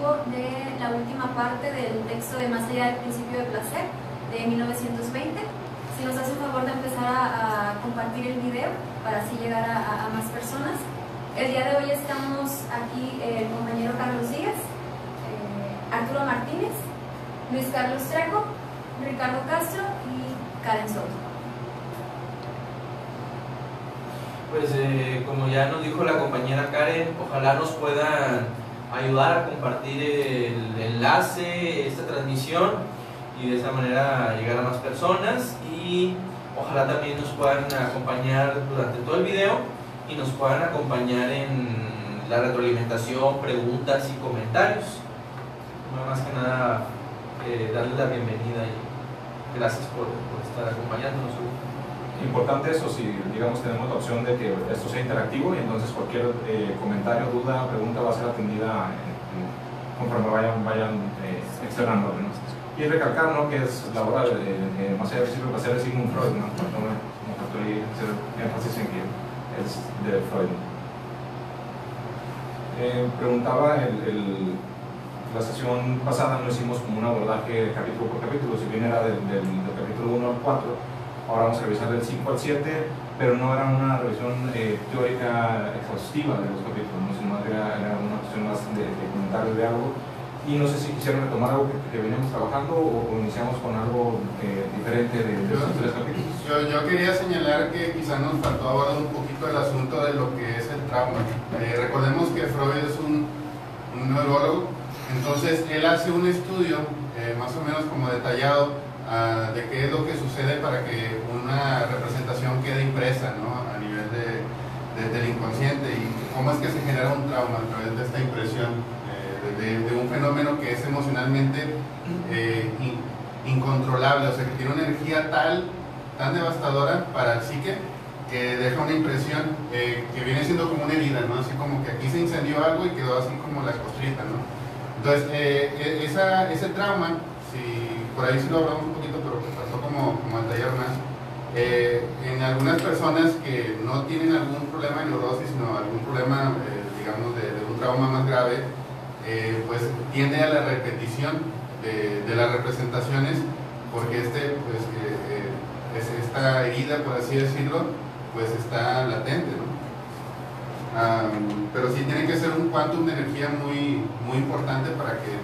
motivo de la última parte del texto de Más allá del principio de placer de 1920. Si nos hace el favor de empezar a compartir el video para así llegar a más personas. El día de hoy estamos aquí el compañero Carlos Díaz, Arturo Martínez, Luis Carlos Trejo, Ricardo Castro y Karen Soto. Pues como ya nos dijo la compañera Karen, ojalá nos puedan ayudar a compartir el enlace, esta transmisión, y de esa manera llegar a más personas, y ojalá también nos puedan acompañar durante todo el video y nos puedan acompañar en la retroalimentación, preguntas y comentarios. Más que nada darles la bienvenida y gracias por estar acompañándonos. Importante eso, si digamos tenemos la opción de que esto sea interactivo, y entonces cualquier comentario, duda, pregunta va a ser atendida conforme vayan externando, ¿no? Y recalcar, ¿no?, que es la obra de Más allá del principio de placer de Sigmund Freud, ¿no? Me faltó hacer énfasis en que es de Freud. Preguntaba la sesión pasada no hicimos como un abordaje capítulo por capítulo, si bien era del capítulo 1 al 4, ahora vamos a revisar del 5 al 7, pero no era una revisión teórica exhaustiva de los capítulos, ¿no?, sino era una cuestión más de comentarios de algo. Y no sé si quisieran retomar algo que veníamos trabajando o iniciamos con algo diferente de estos tres capítulos. Yo quería señalar que quizás nos faltó abordar un poquito el asunto de lo que es el trauma. Recordemos que Freud es un neurólogo. Entonces él hace un estudio más o menos como detallado de qué es lo que sucede para que una representación quede impresa, ¿no?, a nivel del inconsciente, y cómo es que se genera un trauma a través de esta impresión de un fenómeno que es emocionalmente incontrolable, o sea que tiene una energía tan devastadora para el psique que deja una impresión que viene siendo como una herida, ¿no?, así como que aquí se incendió algo y quedó así como la costrita, ¿no? Entonces, ese trauma, por ahí sí lo hablamos un poquito, pero pasó como detallar más. En algunas personas que no tienen algún problema de neurosis, sino algún problema, digamos, de un trauma más grave, pues tiende a la repetición de las representaciones, porque esta herida, por así decirlo, pues está latente, ¿no? Pero sí tiene que ser un quantum de energía muy importante para que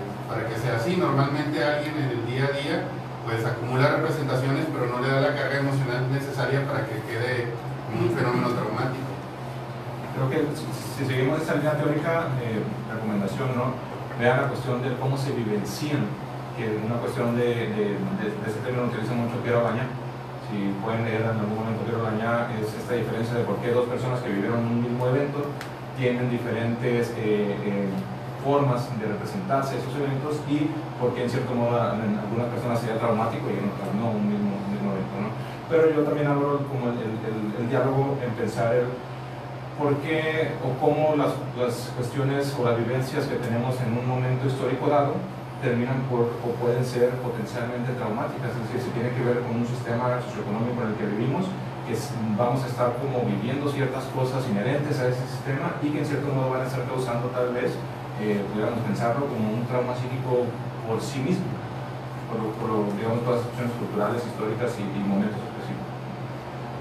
sea así. Normalmente alguien en el día a día pues acumula representaciones, pero no le da la carga emocional necesaria para que quede un fenómeno traumático. Creo que si seguimos esta línea teórica, recomendación, ¿no?, vean la cuestión de cómo se vivencian, que es una cuestión de este término que utiliza mucho Piero Baña. Si pueden leer en algún momento Piero Baña, es esta diferencia de por qué dos personas que vivieron un mismo evento tienen diferentes formas de representarse esos eventos, y por qué en cierto modo en algunas personas sería traumático y en otras no un mismo evento, ¿no? Pero yo también hablo como el diálogo en pensar por qué o cómo las cuestiones o las vivencias que tenemos en un momento histórico dado terminan o pueden ser potencialmente traumáticas. Es decir, si tiene que ver con un sistema socioeconómico en el que vivimos, que vamos a estar como viviendo ciertas cosas inherentes a ese sistema y que en cierto modo van a estar causando tal vez, pudiéramos pensarlo como un trauma psíquico por sí mismo, por digamos, todas las cuestiones culturales, históricas y momentos específicos.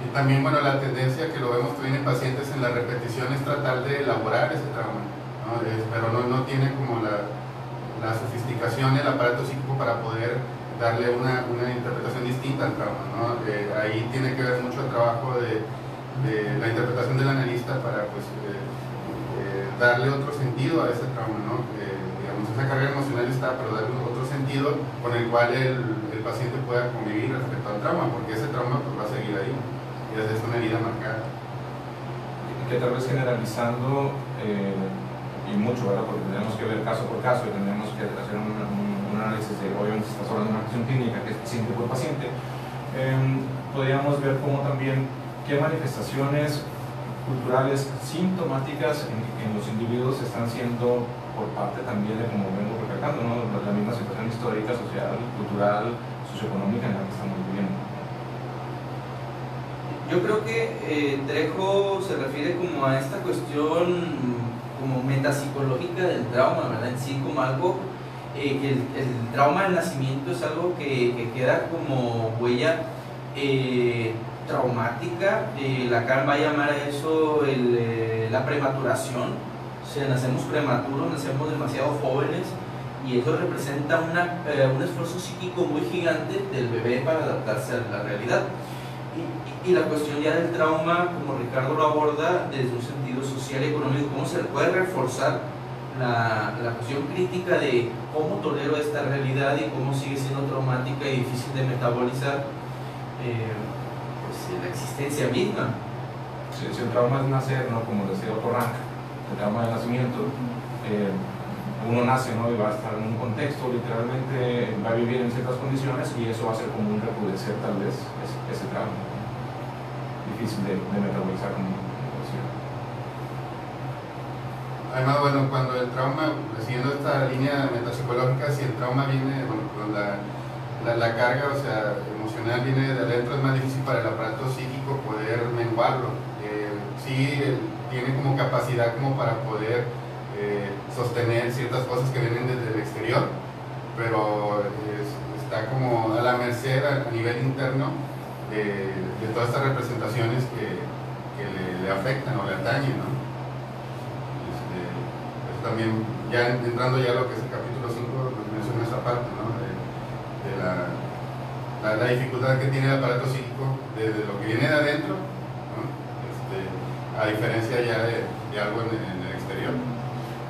Y también, bueno, la tendencia que lo vemos también en pacientes en la repetición es tratar de elaborar ese trauma, ¿no? Pero no tiene como la sofisticación del aparato psíquico para poder darle una interpretación distinta al trauma, ¿no? Ahí tiene que ver mucho el trabajo de la interpretación del analista para pues, darle otro sentido a ese trauma, ¿no? Digamos, esa carga emocional está, pero darle otro sentido con el cual el paciente pueda convivir respecto al trauma, porque ese trauma pues, va a seguir ahí, y es una herida marcada. Que tal vez generalizando, y mucho, ¿verdad?, porque tenemos que ver caso por caso y tenemos que hacer un análisis de, obviamente estás hablando de una cuestión clínica que es paciente por paciente, podríamos ver cómo también qué manifestaciones culturales sintomáticas en los individuos están siendo por parte también de, como vengo recalcando, ¿no?, la misma situación histórica, social, cultural, socioeconómica en la que estamos viviendo. Yo creo que Trejo se refiere como a esta cuestión como metapsicológica del trauma, ¿verdad? En sí como algo, que el trauma del nacimiento es algo que queda como huella traumática. Lacan va a llamar a eso la prematuración, o sea, nacemos prematuros, nacemos demasiado jóvenes, y eso representa un esfuerzo psíquico muy gigante del bebé para adaptarse a la realidad. Y la cuestión ya del trauma, como Ricardo lo aborda desde un sentido social y económico, cómo se puede reforzar la cuestión crítica de cómo tolero esta realidad y cómo sigue siendo traumática y difícil de metabolizar pues, la existencia misma. Si el trauma es nacer, ¿no? Como decía Otto Rank, el trauma del nacimiento, uno nace, ¿no? Y va a estar en un contexto, literalmente va a vivir en ciertas condiciones, y eso va a ser como un recrudecer tal vez ese trauma, ¿no? Difícil de metabolizar, como decía. Además, bueno, cuando el trauma, siguiendo esta línea metapsicológica, si el trauma viene, bueno, con la carga, o sea, emocional viene de adentro, es más difícil para el aparato psíquico poder menguarlo. Sí, tiene como capacidad como para poder sostener ciertas cosas que vienen desde el exterior, pero está como a la merced a nivel interno de todas estas representaciones que le afectan o le atañen, ¿no? Eso también, ya entrando ya a lo que es el capítulo 5, menciona esa parte, ¿no? De la dificultad que tiene el aparato psíquico desde lo que viene de adentro, ¿no? A diferencia ya de algo en el exterior.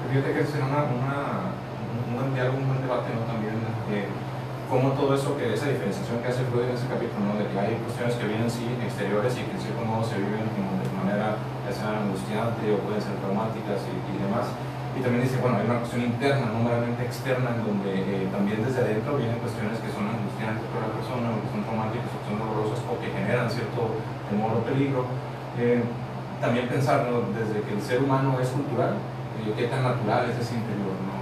Fíjate que será un diálogo, un buen debate, ¿no? También cómo todo eso, que esa diferenciación que hace Freud en ese capítulo, ¿no? De que hay cuestiones que vienen sí exteriores y que en cierto modo se viven como de manera ya sea angustiante o pueden ser traumáticas y demás. Y también dice, bueno, hay una cuestión interna, no meramente externa, en donde también desde adentro vienen cuestiones que son angustiantes para la persona, o que son traumáticas, o que son dolorosas, o que generan cierto temor o peligro. También pensar, ¿no? Desde que el ser humano es cultural, qué tan natural es ese interior, ¿no?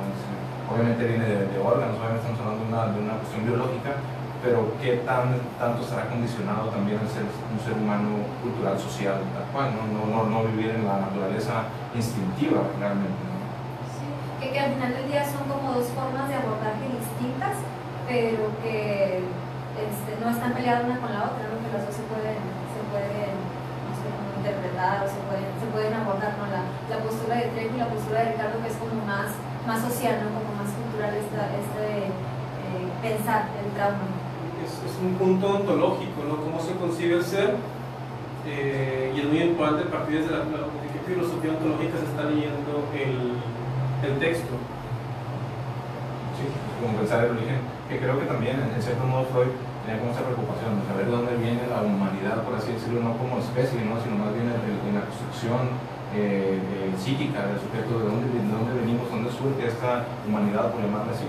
Obviamente viene de órganos, obviamente estamos hablando de una cuestión biológica, pero qué tanto estará condicionado también al ser un ser humano cultural, social, tal cual, no vivir en la naturaleza instintiva realmente, ¿no? Sí, que al final del día son como dos formas de abordaje distintas, pero que no están peleadas una con la otra, ¿no? Que las dos se pueden no sé, como interpretar o se pueden abordar, ¿no? La postura de Trejo y la postura de Ricardo, que es como más social, ¿no? Como más cultural pensar el trauma. Es un punto ontológico, ¿no? Cómo se concibe el ser, y es muy importante a partir de qué filosofía ontológica se está leyendo el texto. Sí, como pensar el origen, que creo que también en cierto modo Freud tenía como esa preocupación de saber dónde viene la humanidad, por así decirlo, no como especie, ¿no? Sino más bien en la construcción psíquica del sujeto, de dónde venimos, dónde surge esta humanidad, por llamarla así.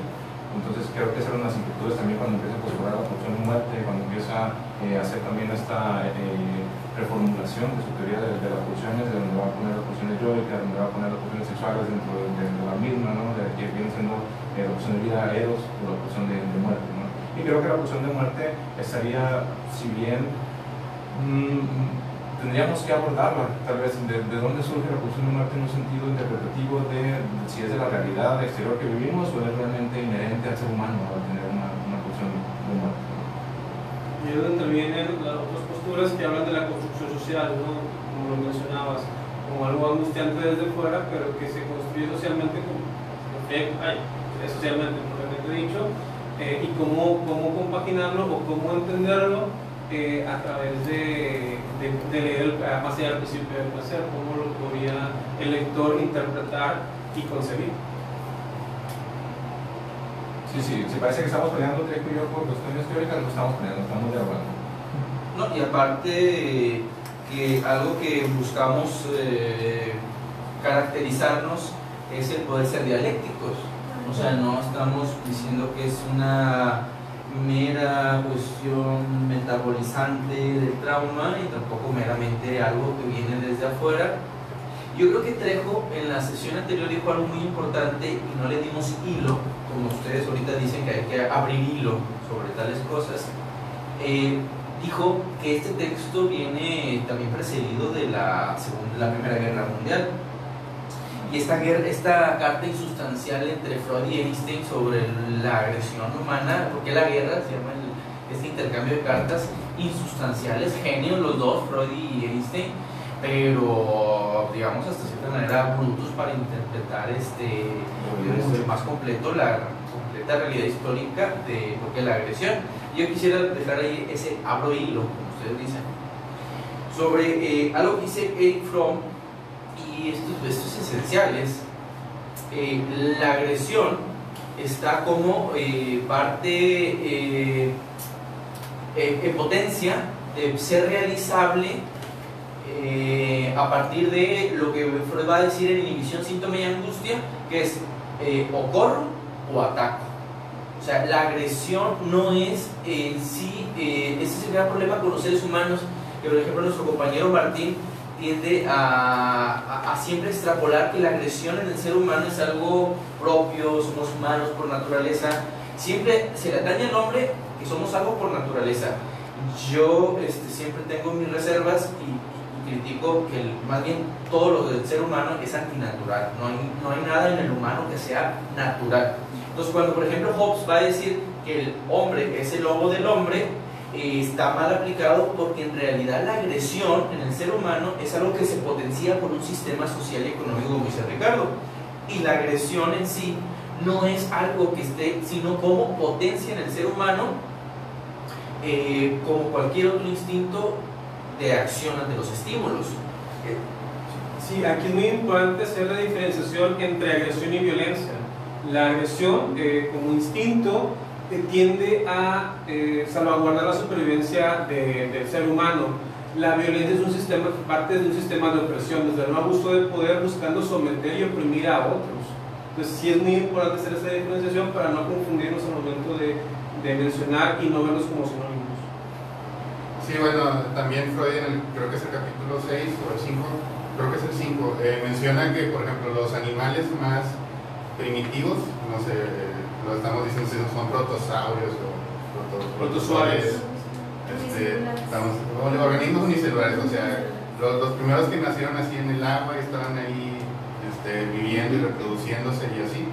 Entonces creo que esas eran las inquietudes también cuando empieza a postularar la pulsión de muerte, cuando empieza a hacer también esta reformulación de su teoría de las pulsiones, de donde va a poner las pulsiones yoicas, donde va a poner las pulsiones sexuales dentro de la misma, ¿no? De que viene siendo la pulsión de vida eros o la pulsión de muerte, ¿no? Y creo que la pulsión de muerte estaría, si bien tendríamos que abordarla, tal vez, de dónde surge la pulsión de muerte en un sentido interpretativo de si es de la realidad exterior que vivimos o es realmente inherente al ser humano a tener una pulsión de muerte. Y es donde vienen las otras posturas que hablan de la construcción social, ¿no? Como lo mencionabas, como algo angustiante desde fuera, pero que se construye socialmente, socialmente, propiamente dicho, y cómo compaginarlo o cómo entenderlo a través de leer más allá del principio del placer, cómo lo podría el lector interpretar y concebir. Sí, parece que estamos peleando Trejo y yo por cuestiones teóricas, no estamos peleando, estamos de acuerdo. No, y aparte que algo que buscamos caracterizarnos es el poder ser dialécticos. O sea, no estamos diciendo que es una mera cuestión metabolizante del trauma y tampoco meramente algo que viene desde afuera. Yo creo que Trejo en la sesión anterior dijo algo muy importante y no le dimos hilo, como ustedes ahorita dicen que hay que abrir hilo sobre tales cosas. Dijo que este texto viene también precedido de la Primera Guerra Mundial. y esta carta insustancial entre Freud y Einstein sobre la agresión humana, porque la guerra se llama este intercambio de cartas insustanciales, genios los dos, Freud y Einstein, pero digamos hasta cierta manera brutos para interpretar mucho más completo la completa realidad histórica de lo que es la agresión. Yo quisiera dejar ahí ese abro hilo, como ustedes dicen, sobre algo que dice Erich Fromm, y esto es esencial, la agresión está como parte en potencia de ser realizable a partir de lo que Freud va a decir en inhibición, síntoma y angustia, que es o corro o ataco. O sea, la agresión no es en sí, ese es el gran problema con los seres humanos, que por ejemplo nuestro compañero Martín tiende a siempre extrapolar que la agresión en el ser humano es algo propio, somos humanos por naturaleza, siempre se le atañe al hombre que somos algo por naturaleza. Yo siempre tengo mis reservas y critico que más bien todo lo del ser humano es antinatural, no hay nada en el humano que sea natural. Entonces cuando por ejemplo Hobbes va a decir que el hombre es el lobo del hombre, está mal aplicado, porque en realidad la agresión en el ser humano es algo que se potencia por un sistema social y económico, como dice Ricardo, y la agresión en sí no es algo que esté, sino como potencia en el ser humano, como cualquier otro instinto de acción ante los estímulos. Sí, aquí es muy importante hacer la diferenciación entre agresión y violencia. La agresión como instinto tiende a salvaguardar la supervivencia del ser humano. La violencia es un sistema, parte de un sistema de opresión, desde un abuso de poder buscando someter y oprimir a otros. Entonces sí es muy importante hacer esa diferenciación para no confundirnos al momento de mencionar y no verlos como sinónimos. Sí, bueno, también Freud creo que es el capítulo 6 o el 5, creo que es el 5, menciona que, por ejemplo, los animales más primitivos, no sé, lo estamos diciendo si son protosaurios o protozoales, organismos unicelulares, o sea, los primeros que nacieron así en el agua y estaban ahí viviendo y reproduciéndose y así,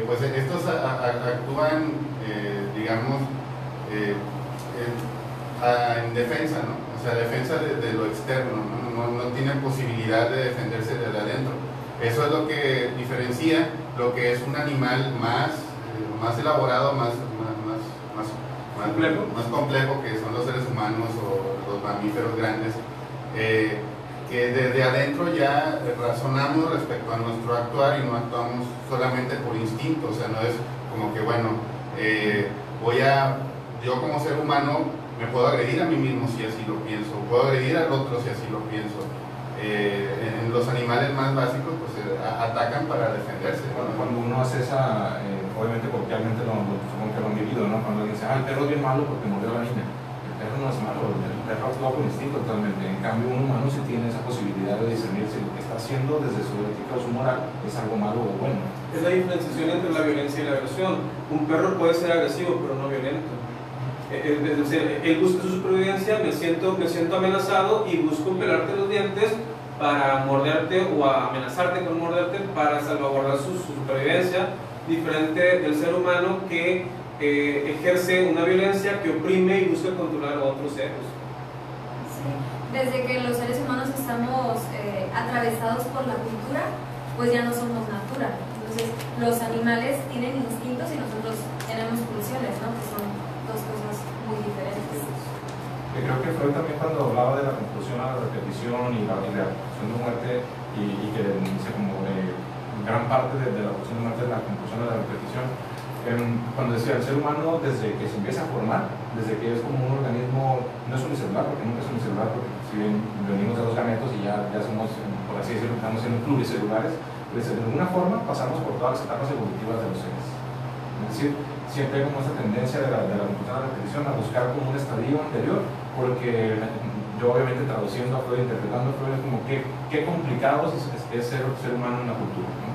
pues estos actúan, digamos, en defensa, ¿no? O sea, defensa de lo externo, no tienen posibilidad de defenderse desde adentro. Eso es lo que diferencia lo que es un animal más elaborado, más complejo, que son los seres humanos o los mamíferos grandes, que desde adentro ya razonamos respecto a nuestro actuar y no actuamos solamente por instinto. O sea, no es como que, bueno, yo como ser humano me puedo agredir a mí mismo si así lo pienso, puedo agredir al otro si así lo pienso. En los animales más básicos pues atacan para defenderse, ¿no? Cuando uno hace esa, obviamente coloquialmente supongo que lo han vivido, ¿no? Cuando alguien dice, el perro es bien malo porque mordió a la niña. El perro no es malo, el perro actúa por instinto totalmente. En cambio, un humano sí tiene esa posibilidad de discernir si lo que está haciendo desde su ética o su moral es algo malo o bueno. Es la diferenciación entre la violencia y la agresión. Un perro puede ser agresivo pero no violento. Es decir, él busca su supervivencia, me siento amenazado y busco pelarte los dientes para morderte o amenazarte con morderte para salvaguardar su supervivencia, diferente del ser humano que ejerce una violencia que oprime y busca controlar a otros seres. Sí. Desde que los seres humanos estamos atravesados por la cultura, pues ya no somos natura. Entonces, los animales tienen instintos y nosotros tenemos pulsiones, ¿no? Que son dos cosas muy diferentes. Yo creo que Freud también, cuando hablaba de la compulsión a la repetición y la pulsión de muerte, y que dice como gran parte de la pulsión de muerte es la compulsión a la repetición, cuando decía el ser humano desde que se empieza a formar, desde que es como un organismo, no es unicelular, porque nunca es unicelular, porque si bien venimos de los gametos y ya somos, por así decirlo, estamos siendo pluricelulares, pues de alguna forma pasamos por todas las etapas evolutivas de los seres. Es decir, siempre hay como esa tendencia de la compulsión a la repetición a buscar como un estadio anterior, porque yo obviamente traduciendo a Freud, interpretando a Freud, es como qué complicado es ser humano en la cultura, ¿no?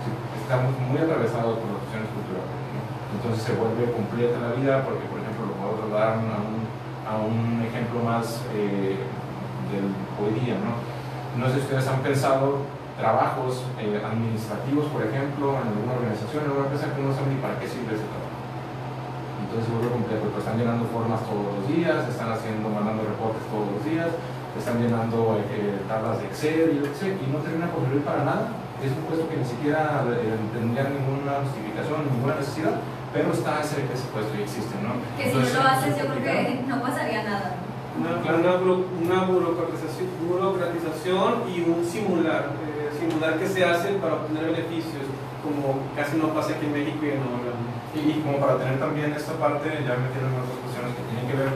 Sí, estamos muy atravesados por las cuestiones culturales, ¿no? Entonces se vuelve completa la vida, porque por ejemplo lo puedo trasladar a un ejemplo más del hoy día, ¿no? No sé si ustedes han pensado trabajos administrativos, por ejemplo, en alguna organización, en una empresa, que no saben ni para qué sirve ese trabajo. Entonces se vuelve complejo, pues están llenando formas todos los días, están mandando reportes todos los días, están llenando tablas de Excel y yo qué sé, y no termina por servir para nada. Es un puesto que ni siquiera tendría ninguna justificación, ninguna necesidad, pero está ese puesto y existe, ¿no? Que si no lo haces, yo creo que no pasaría nada. Una burocratización y un simular que se hace para obtener beneficios, como casi no pasa aquí en México y en Nuevo León. Y como para tener también esta parte, ya metieron otras cuestiones que tienen que ver,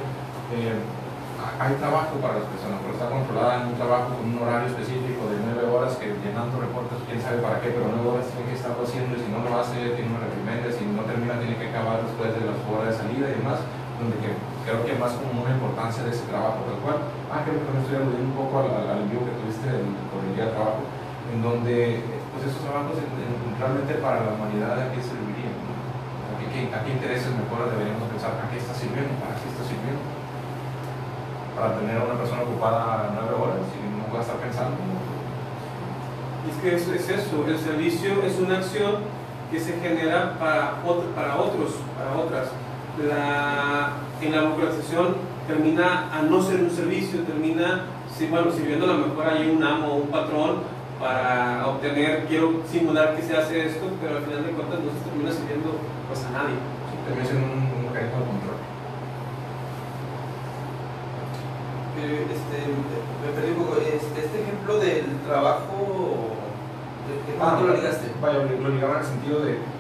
hay trabajo para las personas, pero está controlada en un trabajo con un horario específico de 9 horas, que llenando reportes, quién sabe para qué, pero 9 horas tiene que estarlo haciendo, y si no lo hace, tiene una reprimenda, si no termina, tiene que acabar después de las horas de salida y demás, donde creo que más como una importancia de ese trabajo, tal cual. Creo que me estoy aludiendo un poco al envío que tuviste por el día de trabajo, en donde pues esos trabajos realmente para la humanidad, ¿a qué servirían? ¿A qué intereses mejores deberíamos pensar? ¿A qué está sirviendo? ¿Para qué está sirviendo? Para tener a una persona ocupada 9 horas y no va a estar pensando. Es que es eso, el servicio es una acción que se genera para otros, para otras. En la burocratización termina a no ser un servicio, termina sirviendo a lo mejor hay un amo o un patrón para obtener, quiero simular que se hace esto, pero al final de cuentas no se termina sirviendo pues a nadie. Sí, termina siendo un mecanismo de control. Me perdí un poco. Este ejemplo del trabajo, ¿de cuánto lo ligaste? Vaya, lo ligaba en el sentido de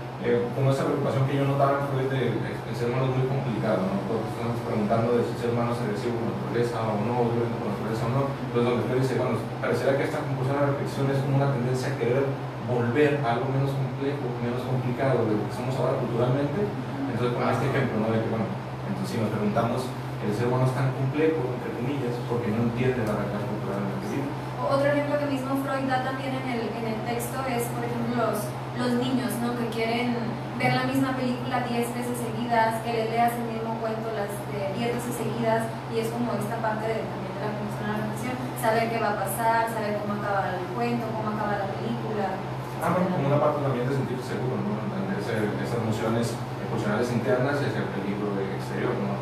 como esa preocupación que yo notaba en Freud de el ser humano es muy complicado, ¿no? Porque estamos preguntando de si el ser humano es agresivo con la naturaleza o no, violento con la naturaleza o no. Entonces donde Freud dice, bueno, pareciera que esta conclusión de la reflexión es como una tendencia a querer volver a algo menos complejo, menos complicado de lo que somos ahora culturalmente. Entonces con este ejemplo, ¿no? De que, bueno, entonces si nos preguntamos, el ser humano es tan complejo, entre comillas, porque no entiende la realidad cultural en la que vive. Otro ejemplo que mismo Freud da también en el texto es, por ejemplo, los niños, ¿no? Que quieren ver la misma película 10 veces seguidas, que les leas el mismo cuento las 10 veces seguidas, y es como esta parte también de la función de la reflexión, saber qué va a pasar, saber cómo acaba el cuento, cómo acaba la película. Bueno, como una parte también de sentirse seguro, ¿no? Entender esas emociones emocionales internas y hacia el peligro exterior, ¿no?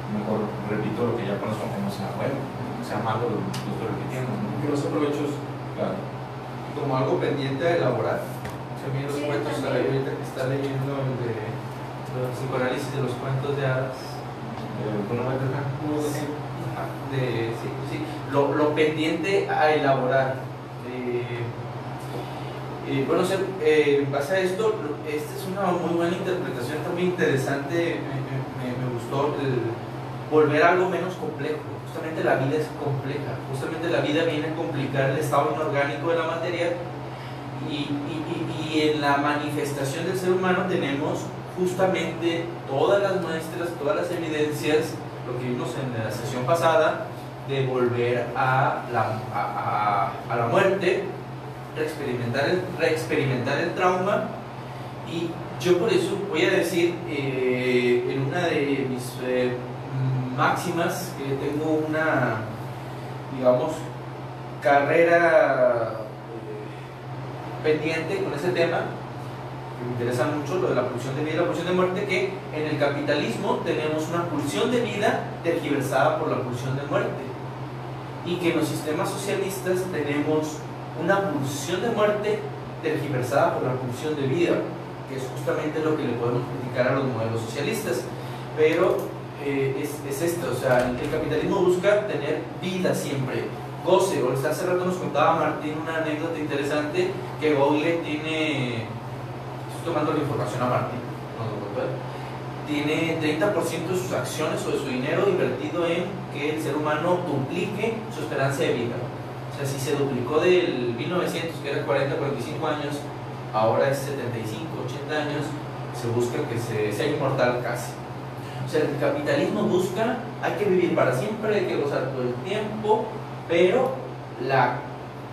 Mejor repito lo que ya conozco, como sea bueno, sea malo, lo estoy repitiendo, ¿no? Que no sea provechoso. Claro. Como algo pendiente a elaborar. A mí los cuentos, ahorita que está leyendo el de los psicoanálisis de los cuentos de hadas. Lo pendiente a elaborar. Bueno, en base a esto, esta es una muy buena interpretación, también interesante, me gustó volver a algo menos complejo. Justamente la vida es compleja, justamente la vida viene a complicar el estado inorgánico de la materia y en la manifestación del ser humano tenemos justamente todas las muestras, todas las evidencias, lo que vimos en la sesión pasada, de volver a la muerte, reexperimentar el trauma. Y yo por eso voy a decir en una de mis máximas, que tengo una, digamos, carrera pendiente con ese tema, que me interesa mucho, lo de la pulsión de vida y la pulsión de muerte, que en el capitalismo tenemos una pulsión de vida tergiversada por la pulsión de muerte, y que en los sistemas socialistas tenemos una pulsión de muerte tergiversada por la pulsión de vida, que es justamente lo que le podemos criticar a los modelos socialistas. Pero es esto, o sea, el capitalismo busca tener vida siempre, goce. O hace rato nos contaba Martín una anécdota interesante, que Google tiene, estoy tomando la información a Martín, tiene 30% de sus acciones o de su dinero invertido en que el ser humano duplique su esperanza de vida. O sea, si se duplicó del 1900, que era 40, 45 años, ahora es 75, 80 años, se busca que sea inmortal casi. O sea, el capitalismo busca, hay que vivir para siempre, hay que gozar todo el tiempo, pero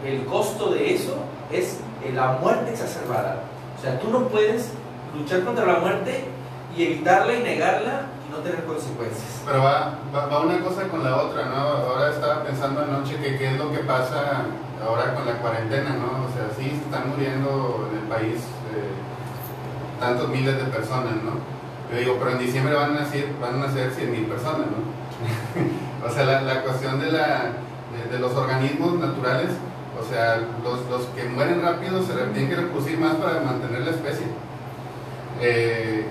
el costo de eso es la muerte exacerbada. O sea, tú no puedes luchar contra la muerte y evitarla y negarla y no tener consecuencias. Pero va una cosa con la otra, ¿no? Ahora estaba pensando anoche que qué es lo que pasa ahora con la cuarentena, ¿no? O sea, sí se están muriendo en el país tantos miles de personas, ¿no? Yo digo, pero en diciembre van a nacer 100,000 personas, ¿no? O sea, la cuestión de los organismos naturales, o sea, los que mueren rápido se tienen que reproducir más para mantener la especie.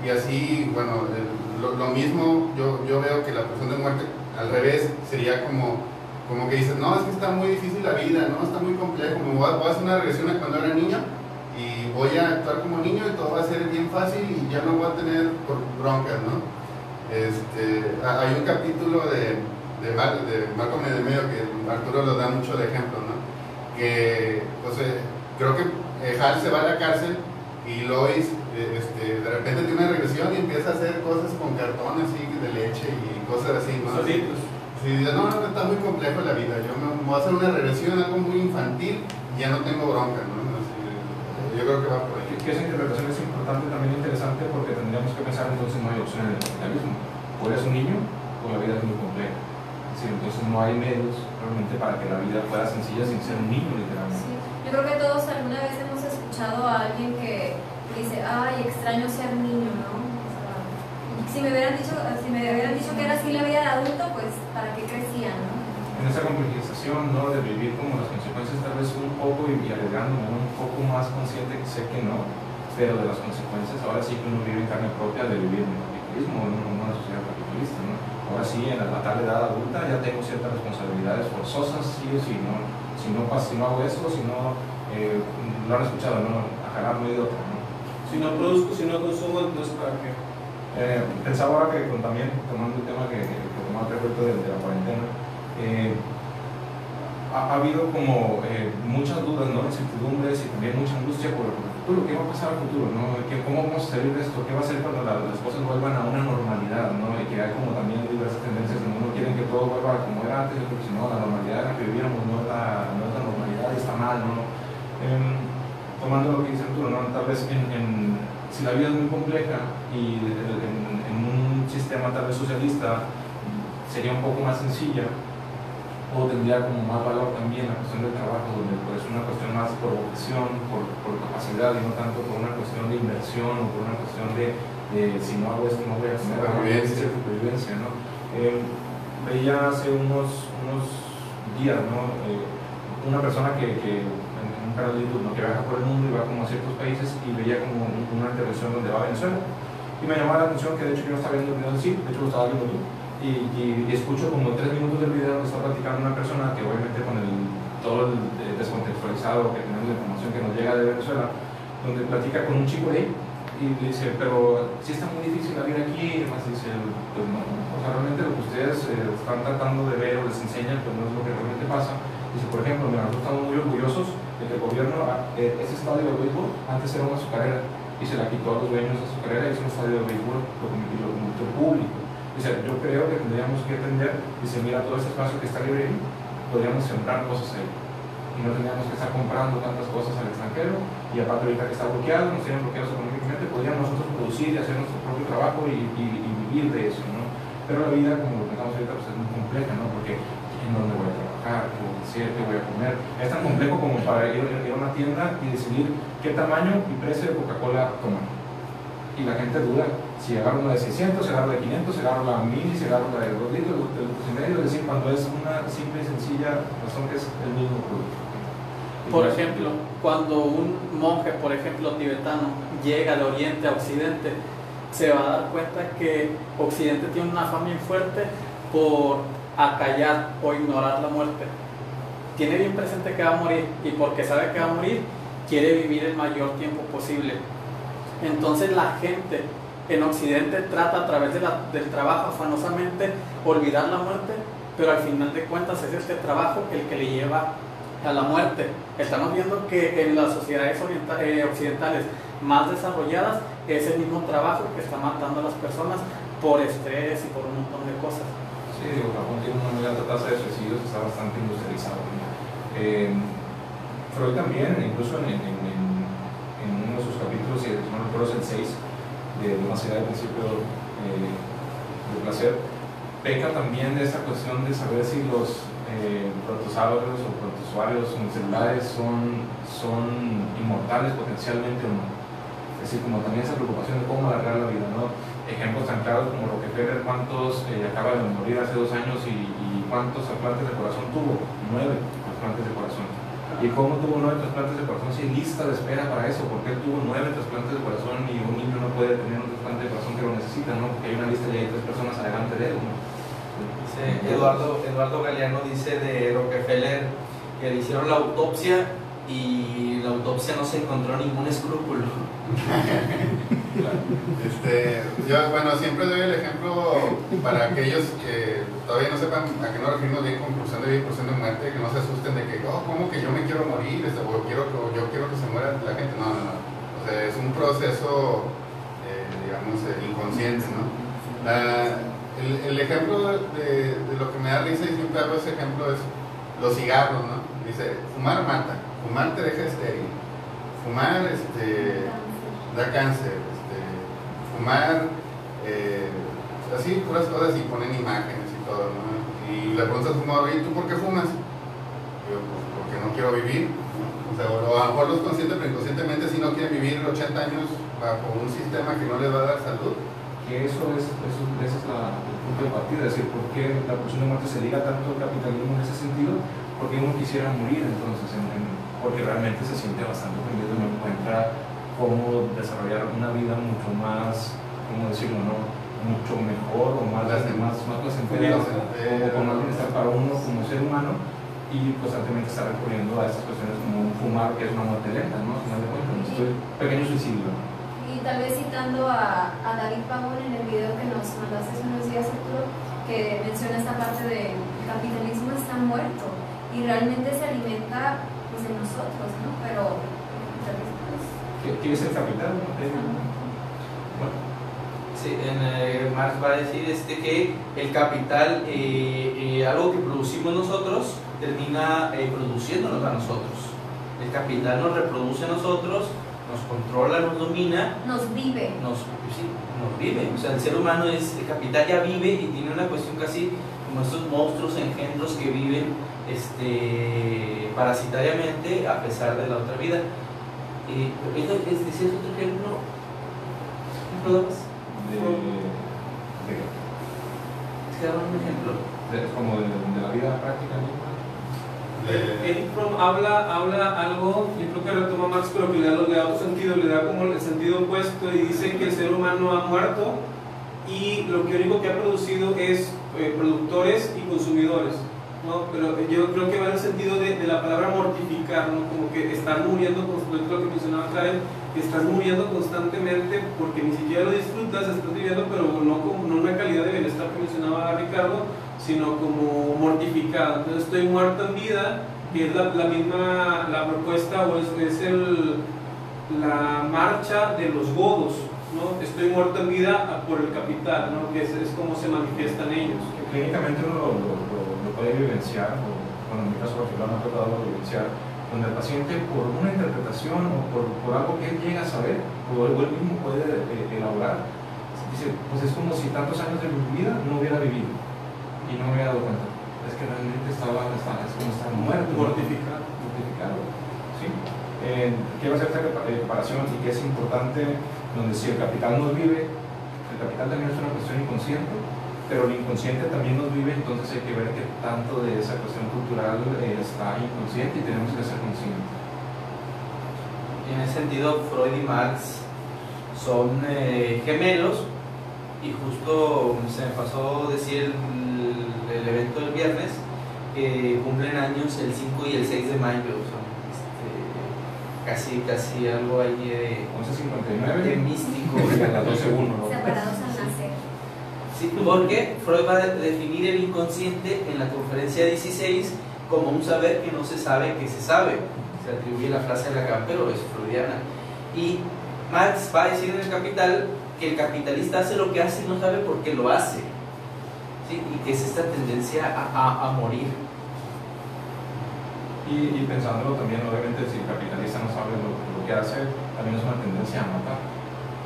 Y así, bueno, lo mismo, yo veo que la cuestión de muerte al revés sería como que dices, no, es que está muy difícil la vida, no, está muy complejo, me voy a hacer una regresión a cuando era niño y voy a actuar como niño y todo va a ser bien fácil y ya no voy a tener broncas, ¿no? Hay un capítulo de Malcolm en el medio que Arturo lo da mucho de ejemplo, ¿no? Que, pues, creo que Hal se va a la cárcel y Lois de repente tiene una regresión y empieza a hacer cosas con cartón así de leche y cosas así, ¿no? Sí, no, está muy complejo la vida, yo me voy a hacer una regresión, algo muy infantil y ya no tengo bronca, ¿no? Yo creo que va por ahí. Que esa interpretación es importante, también interesante, porque tendríamos que pensar entonces no hay opción en el capitalismo. O eres un niño o la vida es muy compleja. Es decir, entonces no hay medios realmente para que la vida fuera sencilla sin ser un niño, literalmente. Sí. Yo creo que todos alguna vez hemos escuchado a alguien que dice, ay, extraño ser niño, ¿no? O sea, si me hubieran dicho que era así la vida de adulto, pues ¿para qué crecía, no? En esa complejización, ¿no? De vivir como las consecuencias tal vez un poco y arriesgándome, ¿no? Un poco más consciente, que sé que no, pero de las consecuencias ahora sí que uno vive en carne propia de vivir en el capitalismo, en una sociedad capitalista, ¿no? Ahora sí, en la tal edad adulta ya tengo ciertas responsabilidades forzosas, sí o sí, ¿no? Si no hago eso, si no, lo han escuchado, ¿no? A jalar no hay de otra, ¿no? Si no produzco, si no consumo, entonces ¿para qué? Pensaba ahora que también, tomando el tema que tomaba el recuerdo de la cuarentena, ha habido como muchas dudas, ¿no? Incertidumbres y también mucha angustia por el futuro. ¿Qué va a pasar al futuro, no? ¿Cómo vamos a salir de esto? ¿Qué va a ser cuando las cosas vuelvan a una normalidad, ¿no? Y que hay como también diversas tendencias en el mundo quieren que todo vuelva como era antes, porque si no, la normalidad en la que vivíamos no es la normalidad y está mal, ¿no? Tomando lo que dice Arturo, ¿no? Tal vez si la vida es muy compleja y en un sistema tal vez socialista sería un poco más sencilla, o tendría como más valor también la cuestión del trabajo, donde pues es una cuestión más por vocación, por capacidad y no tanto por una cuestión de inversión o por una cuestión de si no hago esto no voy a comer, supervivencia, ¿no? Veía hace unos días, ¿no? Una persona que en un canal de YouTube, ¿no? Que viaja por el mundo y va como a ciertos países y veía como una intervención donde va a Venezuela y me llamaba la atención que de hecho yo no estaba viendo el video así, de hecho lo estaba viendo tú. Y escucho como 3 minutos del video donde está platicando una persona que obviamente con todo el descontextualizado que tenemos de información que nos llega de Venezuela, donde platica con un chico ahí y dice, pero si está muy difícil la vida aquí, y además dice, pues no, o sea, realmente lo que ustedes están tratando de ver o les enseñan, pues no es lo que realmente pasa. Dice, por ejemplo, nosotros estamos muy orgullosos de que el gobierno, ese estadio de béisbol, antes era una azucarera y se la quitó a los dueños de azucarera y es un estadio de béisbol, lo convirtió público. Dice, yo creo que tendríamos que entender, dice, mira todo este espacio que está libre ahí, podríamos sembrar cosas ahí. Y no tendríamos que estar comprando tantas cosas al extranjero, y aparte ahorita que está bloqueado, nos tienen bloqueados económicamente, podríamos nosotros producir y hacer nuestro propio trabajo y vivir de eso, ¿no? Pero la vida, como lo pensamos ahorita, pues es muy compleja, ¿no? Porque ¿en dónde voy a trabajar? ¿Qué voy a hacer? ¿Qué voy a comer? Es tan complejo como para ir a una tienda y decidir qué tamaño y precio de Coca-Cola tomar. Y la gente duda si agarro una de 600, si agarro de 500, si agarro la mini, si agarro la de 2 litros, de 2 litros y medio, es decir, cuando es una simple y sencilla razón que es el mismo producto. Por ejemplo, cuando un monje, por ejemplo, tibetano, llega de Oriente a Occidente, se va a dar cuenta que Occidente tiene una fama bien fuerte por acallar o ignorar la muerte. Tiene bien presente que va a morir y porque sabe que va a morir, quiere vivir el mayor tiempo posible. Entonces la gente en Occidente trata a través del trabajo afanosamente olvidar la muerte, pero al final de cuentas es este trabajo el que le lleva a la muerte. Estamos viendo que en las sociedades occidentales más desarrolladas es el mismo trabajo que está matando a las personas por estrés y por un montón de cosas. Sí, digo, Japón tiene una muy alta tasa de suicidios, está bastante industrializado, ¿no? Freud también, incluso en uno de sus capítulos, si no recuerdo es el 6, de más allá del principio placer, peca también de esa cuestión de saber si los protozoarios o protozoarios unicelulares son inmortales potencialmente o no. Es decir, como también esa preocupación de cómo alargar la vida, ¿no? Ejemplos tan claros como Rockefeller, cuántos acaba de morir hace 2 años y cuántos trasplantes de corazón tuvo, 9 trasplantes de corazón. ¿Y cómo tuvo 9 trasplantes de corazón sin lista de espera para eso? Porque él tuvo 9 trasplantes de corazón y un niño no puede tener un trasplante de corazón que lo necesita, ¿no? Porque hay una lista y hay 3 personas adelante de él, ¿no? Eduardo Galeano dice de Rockefeller que le hicieron la autopsia y la autopsia no se encontró ningún escrúpulo. Yo, bueno, siempre doy el ejemplo para aquellos que todavía no sepan a qué nos referimos bien con pulsión de vida y pulsión de muerte, que no se asusten de que, ¿cómo que yo me quiero morir? O yo quiero que se muera la gente. No. O sea, es un proceso, digamos, inconsciente, ¿no? El ejemplo de lo que me da risa y siempre hago ese ejemplo es los cigarros, ¿no? Dice, fumar mata, fumar te deja estéril, fumar da cáncer, fumar, así puras cosas y ponen imágenes y todo, ¿no? Y le preguntas al fumador, ¿y tú por qué fumas? Yo, pues porque no quiero vivir, ¿no? O sea, o a lo mejor los conscientes, pero inconscientemente si no quieren vivir 80 años bajo un sistema que no les va a dar salud. Que ese es el punto de partida, es decir, ¿por qué la pulsión de muerte se liga tanto al capitalismo en ese sentido? Porque uno quisiera morir entonces, porque realmente se siente bastante ofendido, no encuentra cómo desarrollar una vida mucho más, ¿cómo decirlo?, ¿no? Mucho mejor o más placentera, o con más bienestar para uno como ser humano, y constantemente está recurriendo a estas cuestiones como un fumar, que es una muerte lenta, ¿no? Al final de cuentas, pequeño suicidio. Y tal vez citando a David Pavón en el video que nos mandaste hace unos días, Arturo, que menciona esta parte del capitalismo está muerto y realmente se alimenta pues de nosotros, ¿no? Pero ¿qué es el capital? Bueno. Sí, Marx va a decir que el capital, algo que producimos nosotros, termina produciéndonos a nosotros. El capital nos reproduce a nosotros, nos controla, nos domina, nos vive. Nos vive. O sea, el ser humano el capital ya vive y tiene una cuestión casi como estos monstruos engendros que viven parasitariamente a pesar de la otra vida. ¿Decías otro ejemplo? Es que un ejemplo. Como de la vida práctica, ¿no? Eric Fromm habla algo, yo creo que retoma Marx, pero que le da otro sentido, le da como el sentido opuesto y dice que el ser humano ha muerto y lo único que ha producido es productores y consumidores, ¿no? Pero yo creo que va en el sentido de la palabra mortificar, ¿no? Como que estás muriendo, lo que mencionaba Karen, que estás muriendo constantemente porque ni siquiera lo disfrutas, estás viviendo, pero no una calidad de bienestar que mencionaba Ricardo, sino como mortificado. Entonces estoy muerto en vida, que es la misma la propuesta o es la marcha de los godos, ¿no? Estoy muerto en vida por el capital, ¿no? Que es como se manifiestan ellos. Clínicamente uno lo puede vivenciar, o bueno, en mi caso particular me ha tratado de vivenciar, donde el paciente por una interpretación o por algo que él llega a saber, o él mismo puede elaborar, dice, pues es como si tantos años de mi vida no hubiera vivido y no me había dado cuenta. Es que realmente es como estar muerto, mortificado. ¿Sí? Quiero hacer esta preparación y que es importante, donde si el capital nos vive, el capital también es una cuestión inconsciente, pero el inconsciente también nos vive, entonces hay que ver que tanto de esa cuestión cultural está inconsciente y tenemos que ser conscientes. En ese sentido, Freud y Marx son gemelos, y justo se me pasó decir el evento del viernes, que cumplen años el 5 y el 6 de mayo, son casi algo ahí de 11:59 de místico. A las 12:01, ¿no? Separados al nacer. Sí, porque Freud va a definir el inconsciente en la conferencia 16 como un saber que no se sabe que se sabe. Se atribuye la frase de Lacan, pero es freudiana. Y Marx va a decir en el Capital que el capitalista hace lo que hace y no sabe por qué lo hace, ¿sí? Y que es esta tendencia a morir. Y pensándolo también, obviamente, si el capitalista no sabe lo que hace, también es una tendencia a matar.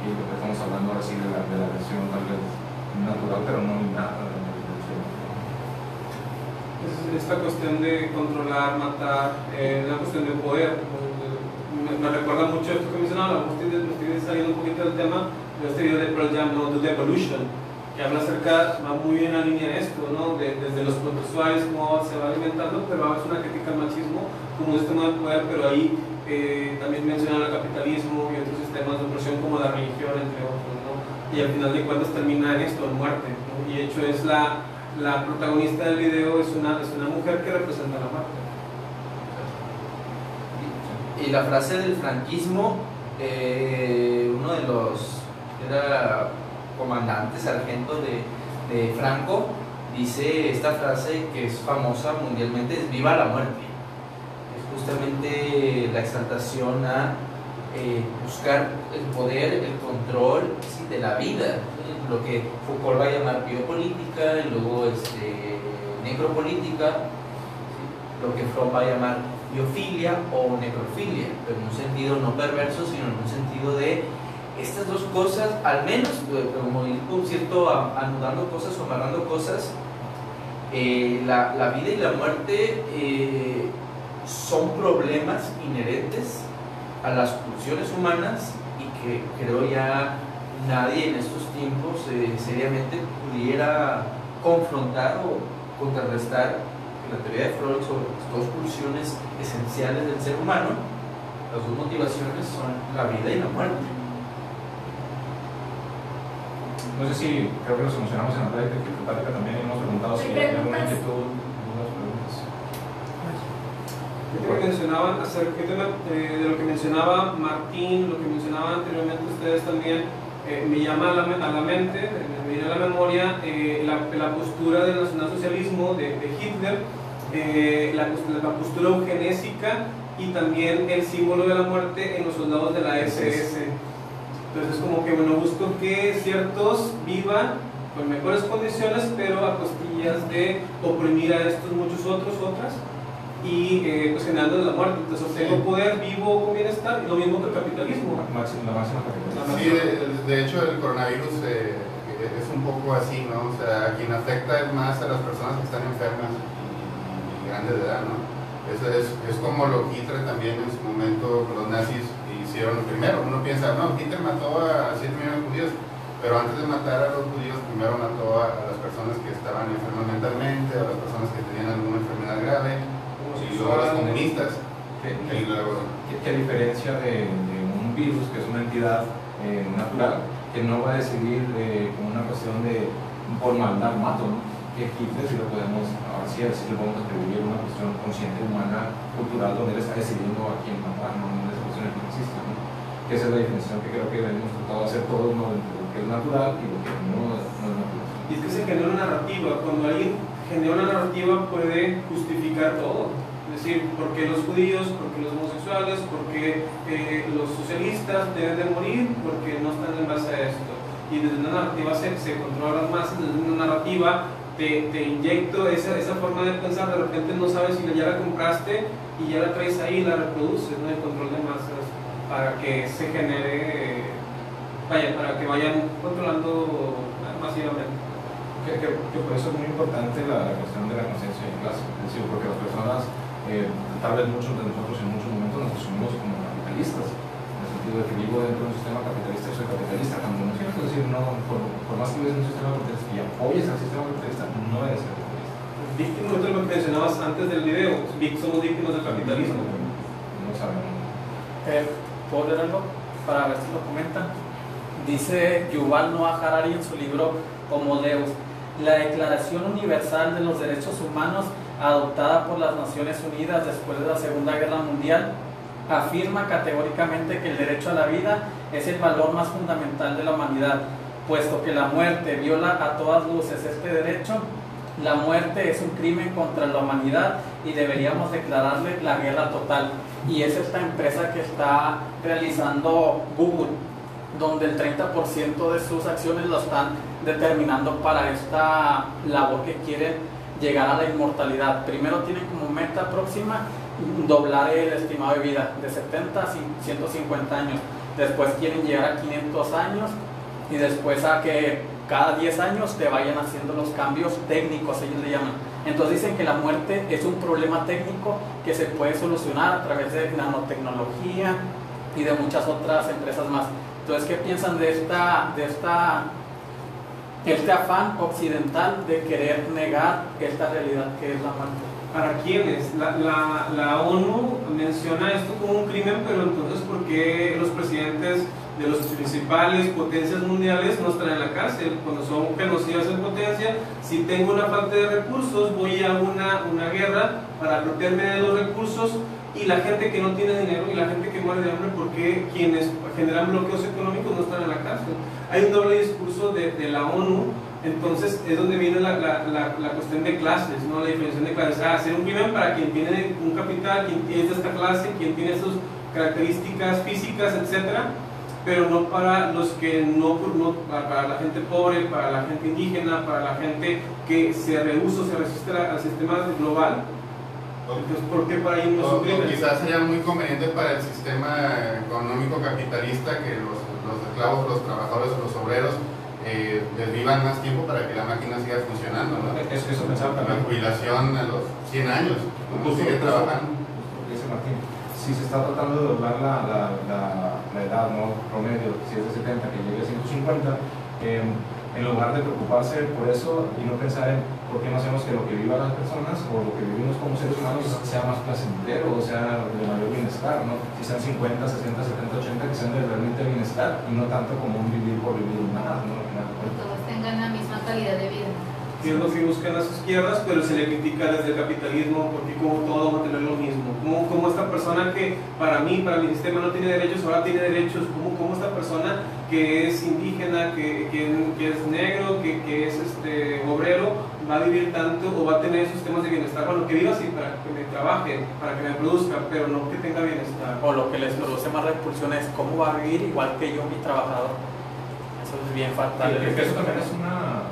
Y lo que estamos hablando ahora sí de la versión tal vez natural, pero no innata. Esta cuestión de controlar, matar, una cuestión de poder. Me recuerda mucho esto que mencionaba, me estoy saliendo un poquito del tema, de este video de Pearl Jam, ¿no? The Evolution, que habla acerca, va muy bien en la línea de esto, ¿no? Desde los protozoarios, cómo se va alimentando, pero es una crítica al machismo como un sistema de poder, pero ahí también menciona el capitalismo y otros sistemas de opresión como la religión, entre otros, ¿no? Y al final de cuentas termina en esto, en muerte, ¿no? Y de hecho es la protagonista del video es una mujer que representa la muerte. Y la frase del franquismo, uno de los era comandante, sargento de Franco, dice esta frase que es famosa mundialmente, es viva la muerte. Es justamente la exaltación a buscar el poder, el control, sí, de la vida, lo que Foucault va a llamar biopolítica y luego necropolítica, ¿sí? Lo que Freud va a llamar biofilia o necrofilia, pero en un sentido no perverso, sino en un sentido de estas dos cosas, al menos como ir con cierto anudando cosas o amarrando cosas, la vida y la muerte son problemas inherentes a las pulsiones humanas y que creo ya nadie en estos tiempos seriamente pudiera confrontar o contrarrestar la teoría de Freud sobre las dos pulsiones esenciales del ser humano. Las dos motivaciones son la vida y la muerte. No sé si, creo que nos emocionamos en la plática también y hemos preguntado si hay alguna inquietud, algunas preguntas. De lo que mencionaba Martín, lo que mencionaba anteriormente ustedes también, me llama a la mente, me viene a la memoria la postura del nacionalsocialismo de Hitler, la postura eugenésica y también el símbolo de la muerte en los soldados de la SS. Entonces, como que bueno, busco que ciertos vivan con mejores condiciones, pero a costillas de oprimir a estos muchos otras, y pues generando la muerte. Entonces, obtengo poder, vivo con bienestar, lo mismo que el capitalismo. La máxima capitalismo. Sí, de hecho, el coronavirus es un poco así, ¿no? O sea, a quien afecta es más a las personas que están enfermas y grandes de edad, ¿no? Es como lo que Hitler también en su momento, los nazis hicieron primero. Uno piensa, no, Hitler mató a 7 millones de judíos, pero antes de matar a los judíos, primero mató a las personas que estaban enfermas mentalmente, a las personas que tenían alguna enfermedad grave, y luego a los comunistas. ¿Qué diferencia de un virus, que es una entidad natural, que no va a decidir como una cuestión de por maldad mato, ¿no? Que Hitler sí lo podemos, ahora sí le podemos atribuir una cuestión consciente, humana, cultural, donde él está decidiendo a quién matar, no en esa cuestión eficiencista, ¿no? Que esa es la diferenciación que creo que hemos tratado de hacer todo uno entre lo que es natural y lo que no es natural. Y es que se genera una narrativa. Cuando alguien genera una narrativa puede justificar todo. Es decir, ¿por qué los judíos? ¿Por qué los homosexuales? ¿Por qué los socialistas deben de morir? Porque no están en base a esto. Y desde una narrativa se controla las masas, desde una narrativa te inyecto esa forma de pensar. De repente no sabes si ya la compraste y ya la traes ahí y la reproduces, ¿no? El control de masas para que se genere, para que vayan controlando masivamente. Que por eso es muy importante la cuestión de la conciencia de clase, es decir, porque las personas, tal vez muchos de nosotros en muchos momentos nos asumimos como capitalistas, en el sentido de que vivo dentro de un sistema capitalista y soy capitalista, cuando no es cierto. Es decir, no, por más que vives en un sistema capitalista y apoyes al sistema capitalista, no eres capitalista. Víctimas de lo que mencionabas antes del video, somos víctimas del capitalismo. No sabemos. ¿Puedo leer algo? Para ver si lo comentan. Dice Yuval Noah Harari en su libro Homo Deus: la Declaración Universal de los Derechos Humanos, adoptada por las Naciones Unidas después de la Segunda Guerra Mundial, afirma categóricamente que el derecho a la vida es el valor más fundamental de la humanidad. Puesto que la muerte viola a todas luces este derecho, la muerte es un crimen contra la humanidad y deberíamos declararle la guerra total. Y es esta empresa que está realizando Google, donde el 30% de sus acciones lo están determinando para esta labor que quieren llegar a la inmortalidad. Primero tienen como meta próxima doblar el estimado de vida de 70 a 150 años. Después quieren llegar a 500 años y después a que cada 10 años te vayan haciendo los cambios técnicos, ellos le llaman. Entonces dicen que la muerte es un problema técnico que se puede solucionar a través de nanotecnología y de muchas otras empresas más. Entonces, ¿qué piensan de este afán occidental de querer negar esta realidad que es la muerte? ¿Para quiénes? La ONU menciona esto como un crimen, pero entonces ¿por qué los presidentes de las principales potencias mundiales nos traen a la cárcel? Cuando son genocidas en potencia, si tengo una falta de recursos, voy a una guerra para apropiarme de los recursos, y la gente que no tiene dinero y la gente que muere de hambre, ¿por qué quienes generan bloqueos económicos no están en la cárcel? Hay un doble discurso de la ONU. Entonces es donde viene la cuestión de clases, ¿no? La diferenciación de clases. Hacer un crimen para quien tiene un capital, quien es de esta clase, quien tiene sus características físicas, etcétera, pero no para los que para la gente pobre, para la gente indígena, para la gente que se rehúsa, se resiste al sistema global. Entonces, ¿por qué para ellos no es un crimen? O quizás sería muy conveniente para el sistema económico capitalista que los esclavos, los trabajadores o los obreros vivan más tiempo para que la máquina siga funcionando, ¿no? Eso pensaba La también. jubilación a los 100 años, ¿no? Sigue trabajando. Dice Martín, si se está tratando de doblar la edad, ¿no? Promedio, si es de 70, que llegue a 150, en lugar de preocuparse por eso y no pensar en por qué no hacemos que lo que vivan las personas o lo que vivimos como seres humanos sea más placentero, o sea de mayor bienestar, ¿no? Si sean 50, 60, 70, 80, que sean de realmente bienestar y no tanto como un vivir por vivir más, ¿no? Que todos tengan la misma calidad de vida. Que es lo que buscan las izquierdas, pero se le critica desde el capitalismo porque como todo va a tener lo mismo. Como esta persona que para mí, para mi sistema no tiene derechos, ahora tiene derechos. Como esta persona que es indígena, que es negro, que es obrero, va a vivir tanto o va a tener esos temas de bienestar. Bueno, que viva así para que me trabaje, para que me produzca, pero no que tenga bienestar. O lo que les produce más repulsión es cómo va a vivir igual que yo, mi trabajador. Eso es bien fatal. Eso también es una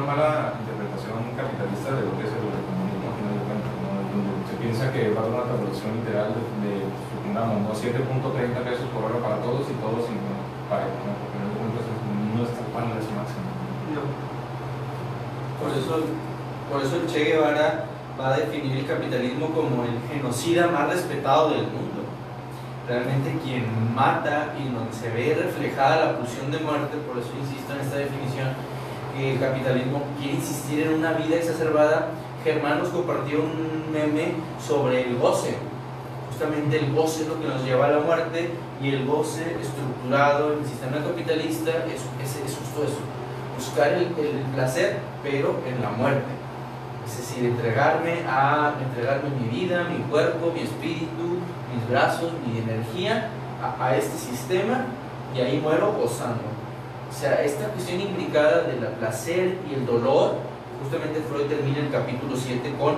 mala interpretación capitalista de lo que es el comunismo, a final de cuentas, ¿no? Donde se piensa que va a haber una revolución literal de supongamos, ¿no? 7.30 pesos por hora para todos y todos sin pago, ¿no? Porque en el punto no es tal cual es máximo. No. Por eso el Che Guevara va a definir el capitalismo como el genocida más respetado del mundo. Realmente quien mata y donde se ve reflejada la pulsión de muerte, por eso insisto en esta definición, que el capitalismo quiere insistir en una vida exacerbada. Germán nos compartió un meme sobre el goce. Justamente el goce es lo que nos lleva a la muerte, y el goce estructurado en el sistema capitalista es justo eso, buscar el placer, pero en la muerte. Es decir, entregarme mi vida, mi cuerpo, mi espíritu, mis brazos, mi energía a este sistema, y ahí muero gozando. O sea, esta cuestión implicada del placer y el dolor, justamente Freud termina el capítulo 7 con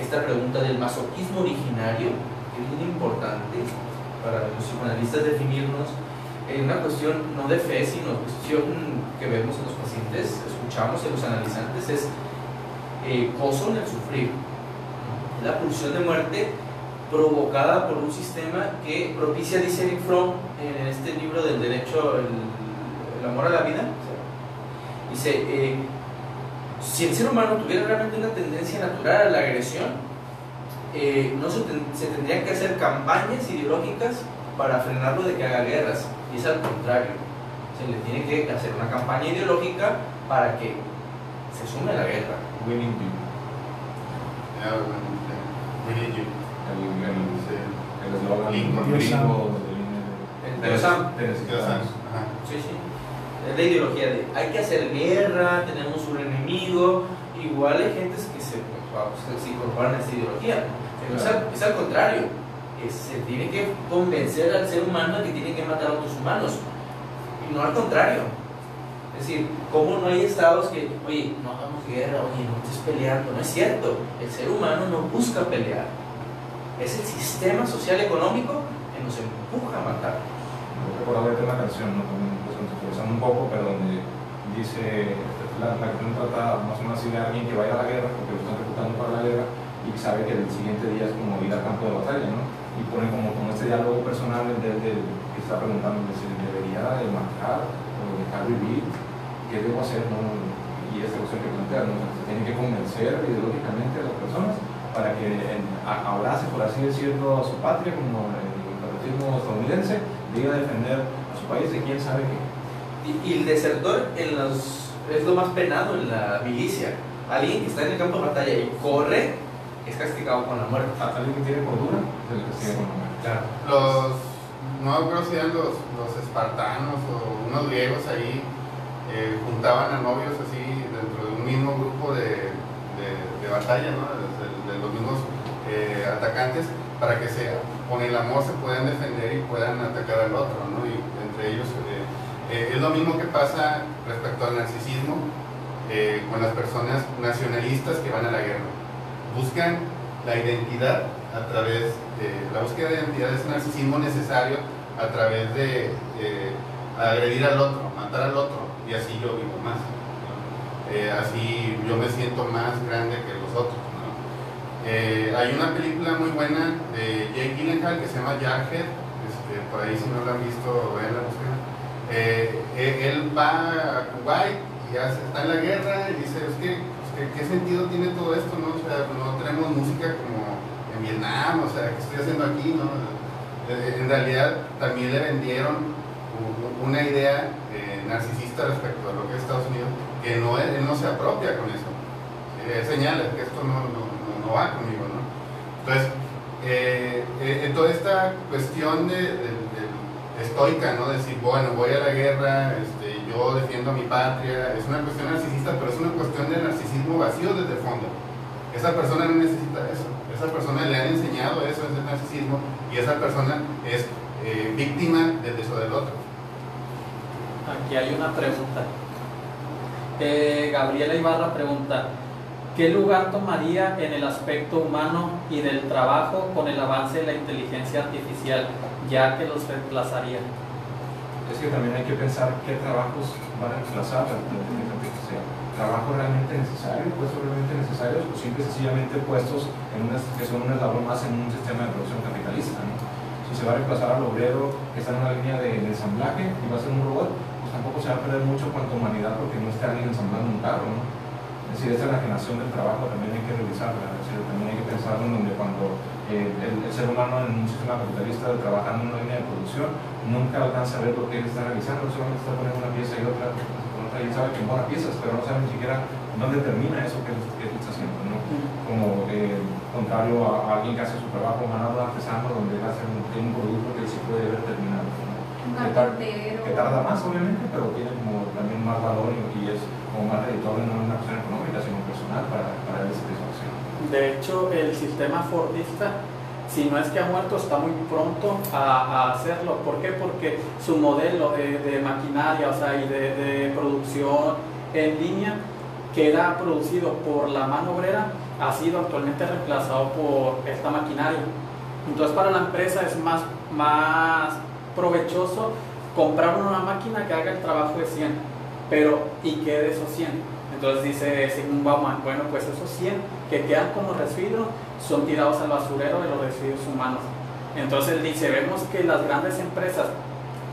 esta pregunta del masoquismo originario, que es muy importante para los psicoanalistas definirnos en una cuestión no de fe, sino cuestión que vemos en los pacientes, escuchamos en los analizantes, es gozo en el sufrir. La pulsión de muerte provocada por un sistema que propicia, dice Eric Fromm en este libro del derecho, el amor a la vida, dice, si el ser humano tuviera realmente una tendencia natural a la agresión, no se tendrían que hacer campañas ideológicas para frenarlo de que haga guerras, y es al contrario, se le tiene que hacer una campaña ideológica para que se sume a la guerra. Winning you. Winning you. El eslogan gringo Pero Sam, Ajá. sí, es la ideología de hay que hacer guerra, tenemos un enemigo. Igual hay gentes que se incorporan a esta ideología, pero es al contrario, se tiene que convencer al ser humano de que tiene que matar a otros humanos, y no al contrario. Es decir, ¿cómo no hay estados que, oye, no hagamos guerra, oye, no estés peleando? No es cierto, el ser humano no busca pelear, es el sistema social económico que nos empuja a matar. Recuerdo ver una canción, ¿no? Pues, un poco, pero donde dice, la canción trata más o menos así de alguien que va a ir a la guerra porque lo están reclutando para la guerra y sabe que el siguiente día es como ir al campo de batalla, ¿no? Y pone como este diálogo personal del que está preguntando si debería de matar o dejar vivir, y ¿qué debo hacer? ¿No? Y esta cuestión que plantea, ¿no? Se tiene que convencer ideológicamente a las personas para que abrace, por así decirlo, a su patria, como el patriotismo estadounidense, diga defender a su país de quién sabe qué. Y el desertor es lo más penado en la milicia. Alguien que está en el campo de batalla y corre es castigado con la muerte. Alguien que tiene cordura se le castiga con la muerte. Claro. No creo si eran los espartanos o unos griegos ahí, juntaban a novios así dentro de un mismo grupo de batalla, ¿no? De los mismos atacantes, para que con el amor se puedan defender y puedan atacar al otro, ¿no? Y entre ellos es lo mismo que pasa respecto al narcisismo con las personas nacionalistas que van a la guerra. Buscan la identidad a través de la búsqueda de identidad, es un narcisismo necesario a través de agredir al otro, matar al otro, y así yo vivo más, ¿no? Así yo me siento más grande que los otros, ¿no? Hay una película muy buena de Jake Gyllenhaal que se llama Jarhead, por ahí si no la han visto, vean la búsqueda. Él va a Kuwait y está en la guerra y dice, ¿qué sentido tiene todo esto? ¿No? O sea, no tenemos música como en Vietnam, o sea, ¿qué estoy haciendo aquí? ¿No? En realidad también le vendieron una idea narcisista respecto a lo que es Estados Unidos, que él no se apropia con eso. Él señala que esto no va conmigo, ¿no? Entonces, toda esta cuestión de estoica, ¿no? Decir, bueno, voy a la guerra, yo defiendo a mi patria, es una cuestión narcisista, pero es una cuestión de narcisismo vacío desde el fondo. Esa persona no necesita eso, esa persona le han enseñado eso, es el narcisismo, y esa persona es víctima del deseo del otro. Aquí hay una pregunta. Gabriela Ibarra pregunta: ¿qué lugar tomaría en el aspecto humano y del trabajo con el avance de la inteligencia artificial, ya que los reemplazaría? Es que también hay que pensar qué trabajos van a reemplazar la inteligencia artificial. ¿Trabajos realmente necesarios, puestos realmente necesarios, o simple y sencillamente puestos que son una labor más en un sistema de producción capitalista, ¿no? Si se va a reemplazar al obrero que está en una línea de ensamblaje y va a ser un robot, pues tampoco se va a perder mucho cuanto humanidad porque no está alguien ensamblando un carro, ¿no? Es decir, esta enajenación del trabajo también hay que revisarla, es decir, también hay que pensarlo en donde cuando el ser humano en un sistema capitalista trabajando en una línea de producción nunca alcanza a ver lo que él está realizando, solamente está poniendo una pieza y otra, y él sabe que embona piezas, pero no sabe ni siquiera dónde termina eso que él está haciendo, ¿no? Como contrario a alguien que hace su trabajo ganado artesano, donde él hace un producto que él sí puede ver terminado, ¿no? Que tarda más obviamente, pero tiene como también más valor y es como más redituable, no una cuestión económica sino personal para la satisfacción. De hecho, el sistema fordista, si no es que ha muerto, está muy pronto a hacerlo. ¿Por qué? Porque su modelo de maquinaria, o sea, y de producción en línea, que era producido por la mano obrera, ha sido actualmente reemplazado por esta maquinaria. Entonces, para la empresa es más provechoso comprar una máquina que haga el trabajo de 100, pero ¿y qué de esos 100? Entonces dice Zygmunt Bauman, bueno, pues esos 100 que quedan como residuos son tirados al basurero de los residuos humanos. Entonces él dice, vemos que las grandes empresas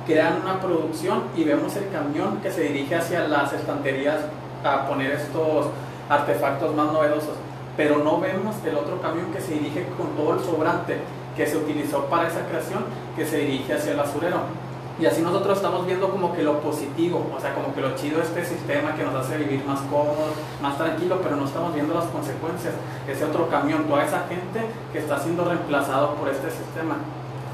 crean una producción y vemos el camión que se dirige hacia las estanterías a poner estos artefactos más novedosos, pero no vemos el otro camión que se dirige con todo el sobrante que se utilizó para esa creación, que se dirige hacia el basurero. Y así nosotros estamos viendo como que lo positivo, o sea, como que lo chido de este sistema que nos hace vivir más cómodos, más tranquilo, pero no estamos viendo las consecuencias. Ese otro camión, toda esa gente que está siendo reemplazado por este sistema,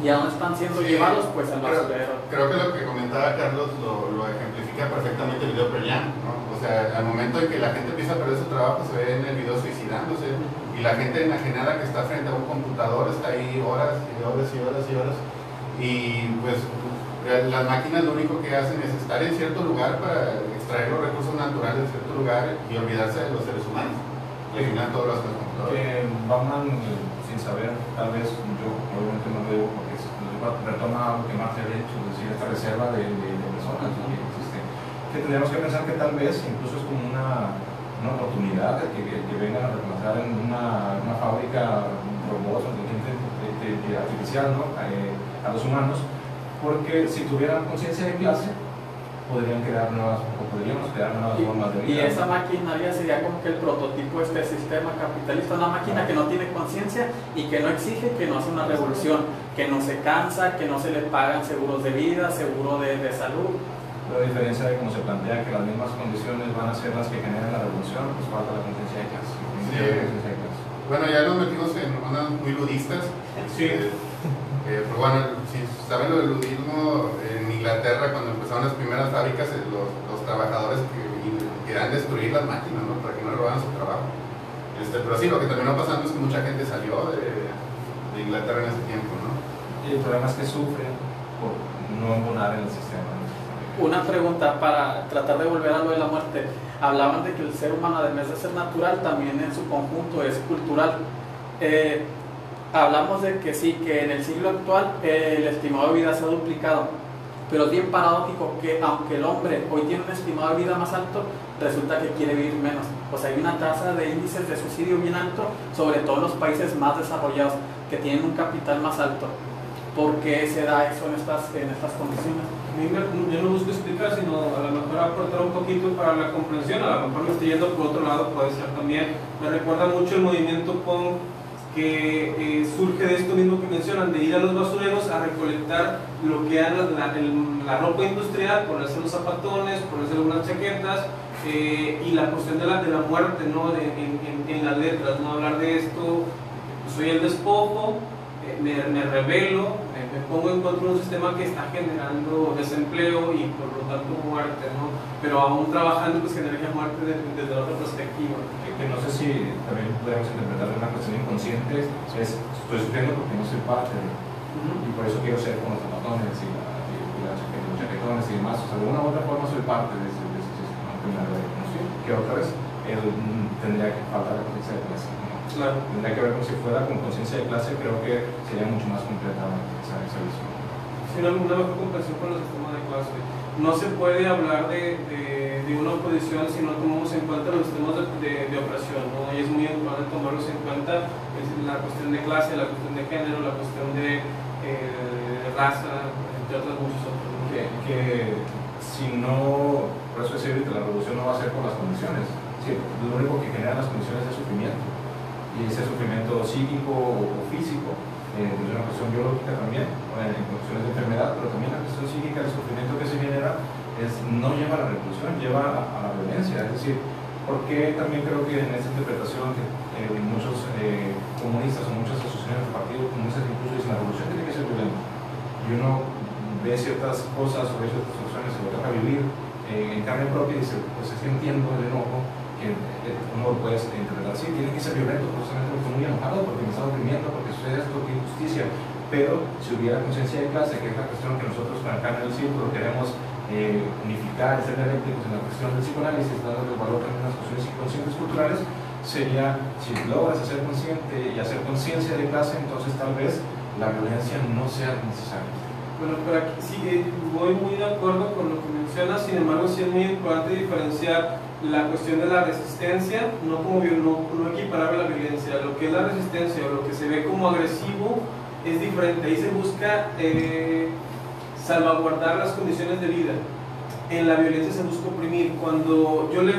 ¿y a dónde están siendo llevados? Pues al basurero. Creo que lo que comentaba Carlos lo ejemplifica perfectamente el video Peryan, ¿no? O sea, al momento en que la gente empieza a perder su trabajo, se ve en el video suicidándose, y la gente enajenada que está frente a un computador está ahí horas y horas y horas y horas, y pues las máquinas lo único que hacen es estar en cierto lugar para extraer los recursos naturales de cierto lugar y olvidarse de los seres humanos. Y al final todo lo hacen los computadores. Bauman, sin saber, tal vez, yo obviamente no lo digo porque retoma algo que Marx había hecho, es decir, esta reserva de personas que existe. Que tendríamos que pensar que tal vez incluso es como una oportunidad de que vengan a reemplazar en una fábrica robots o inteligencia artificial, ¿no? A los humanos, porque si tuvieran conciencia de clase, podríamos crear nuevas formas de Y vida. esa maquinaria sería como que el prototipo de este sistema capitalista, una máquina que no tiene conciencia y que no exige, que no hace una revolución, que no se cansa, que no se le pagan seguros de vida, seguro de salud. La diferencia de cómo se plantea que las mismas condiciones van a ser las que generan la revolución, pues falta la conciencia de clase. Bueno, ya nos metimos en unas muy ludistas. Sí. Pero bueno, si saben lo del ludismo, en Inglaterra cuando empezaron las primeras fábricas, los trabajadores querían destruir las máquinas, ¿no? Para que no robaran su trabajo. Pero sí, lo que terminó pasando es que mucha gente salió de Inglaterra en ese tiempo, ¿no? Y el problema es que sufren por no embonar en el sistema. Una pregunta para tratar de volver a lo de la muerte. Hablaban de que el ser humano, además de ser natural, también en su conjunto es cultural. Hablamos de que sí, que en el siglo actual el estimado de vida se ha duplicado, pero es bien paradójico que aunque el hombre hoy tiene un estimado de vida más alto, resulta que quiere vivir menos. O sea, hay una tasa de índices de suicidio bien alto, sobre todo en los países más desarrollados, que tienen un capital más alto. ¿Por qué se da eso en estas condiciones? Yo no busco explicar, sino a lo mejor aportar un poquito para la comprensión. A lo mejor me estoy yendo por otro lado, puede ser también. Me recuerda mucho el movimiento punk que surge de esto mismo que mencionan, de ir a los basureros a recolectar lo que era la ropa industrial, ponerse los zapatones, ponerse algunas chaquetas, y la cuestión de la muerte, ¿no? En las letras, no hablar de esto, soy el despojo, me rebelo, me pongo en contra de un sistema que está generando desempleo y por lo tanto muerte, ¿no? Pero aún trabajando pues generaría muerte desde la otra perspectiva. Que no sé si también podemos interpretar una cuestión inconsciente, estoy sufriendo porque no soy parte de, y por eso quiero ser como los zapatones y los chaquetones y demás. O sea, de una u otra forma soy parte de ese sistema que otra vez tendría que faltar la conciencia de clase. Claro. Tendría que ver como si fuera con conciencia de clase, creo que sería mucho más completa esa visión. Sí, una mejor comprensión con el sistema de clase. No se puede hablar de una oposición si no tomamos en cuenta los sistemas de opresión, ¿no? Y es muy importante tomarlos en cuenta, es la cuestión de clase, la cuestión de género, la cuestión de raza, entre otros muchos otros, ¿no? Que si no, por eso decir que la revolución no va a ser por las condiciones, sí, lo único que genera las condiciones es sufrimiento, y ese sufrimiento psíquico o físico, es una cuestión biológica también, en cuestiones de enfermedad, pero también la cuestión psíquica, el sufrimiento que se genera no lleva a la revolución, lleva a la violencia. Es decir, porque también creo que en esta interpretación que muchos comunistas o muchas asociaciones del Partido Comunista incluso dicen la revolución tiene que ser violenta, y uno ve ciertas cosas o ve ciertas soluciones, se lo toca vivir en carne propia y dice, pues es que entiendo el enojo, que uno lo puede interpretar así, tiene que ser violento, precisamente porque estoy muy enojado, porque me está oprimiendo, porque sucede esto, que injusticia. Pero si hubiera conciencia de clase, que es la cuestión que nosotros con acá en el círculo queremos unificar, ser dialécticos en la cuestión del psicoanálisis, dándole valor también a las cuestiones inconscientes culturales, sería, si logras hacer consciente y hacer conciencia de clase, entonces tal vez la violencia no sea necesaria. Bueno, pero aquí sí voy muy de acuerdo con lo que mencionas, sin embargo sí es muy importante diferenciar la cuestión de la resistencia, no equiparable a la violencia. Lo que es la resistencia o lo que se ve como agresivo es diferente, ahí se busca salvaguardar las condiciones de vida. En la violencia se busca oprimir. Cuando yo le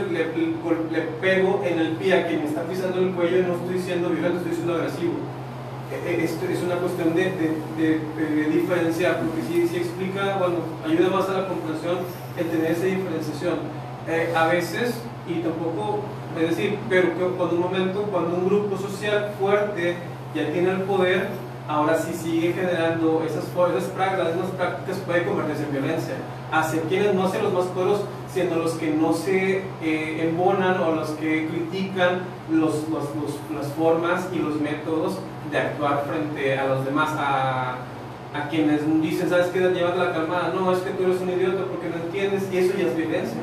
pego en el pie a quien me está pisando el cuello, no estoy siendo violento, estoy siendo agresivo. Esto es una cuestión de diferenciar, porque si explica, bueno, ayuda más a la comprensión el tener esa diferenciación. A veces, y tampoco, es decir, pero que cuando un grupo social fuerte ya tiene el poder, ahora sí sigue generando esas prácticas puede convertirse en violencia hacia quienes no, hacia los más poderosos, sino los que no se embonan o los que critican las formas y los métodos de actuar frente a los demás, a quienes dicen, ¿sabes qué? Llévate la calmada, no, es que tú eres un idiota porque no entiendes, y eso ya es violencia.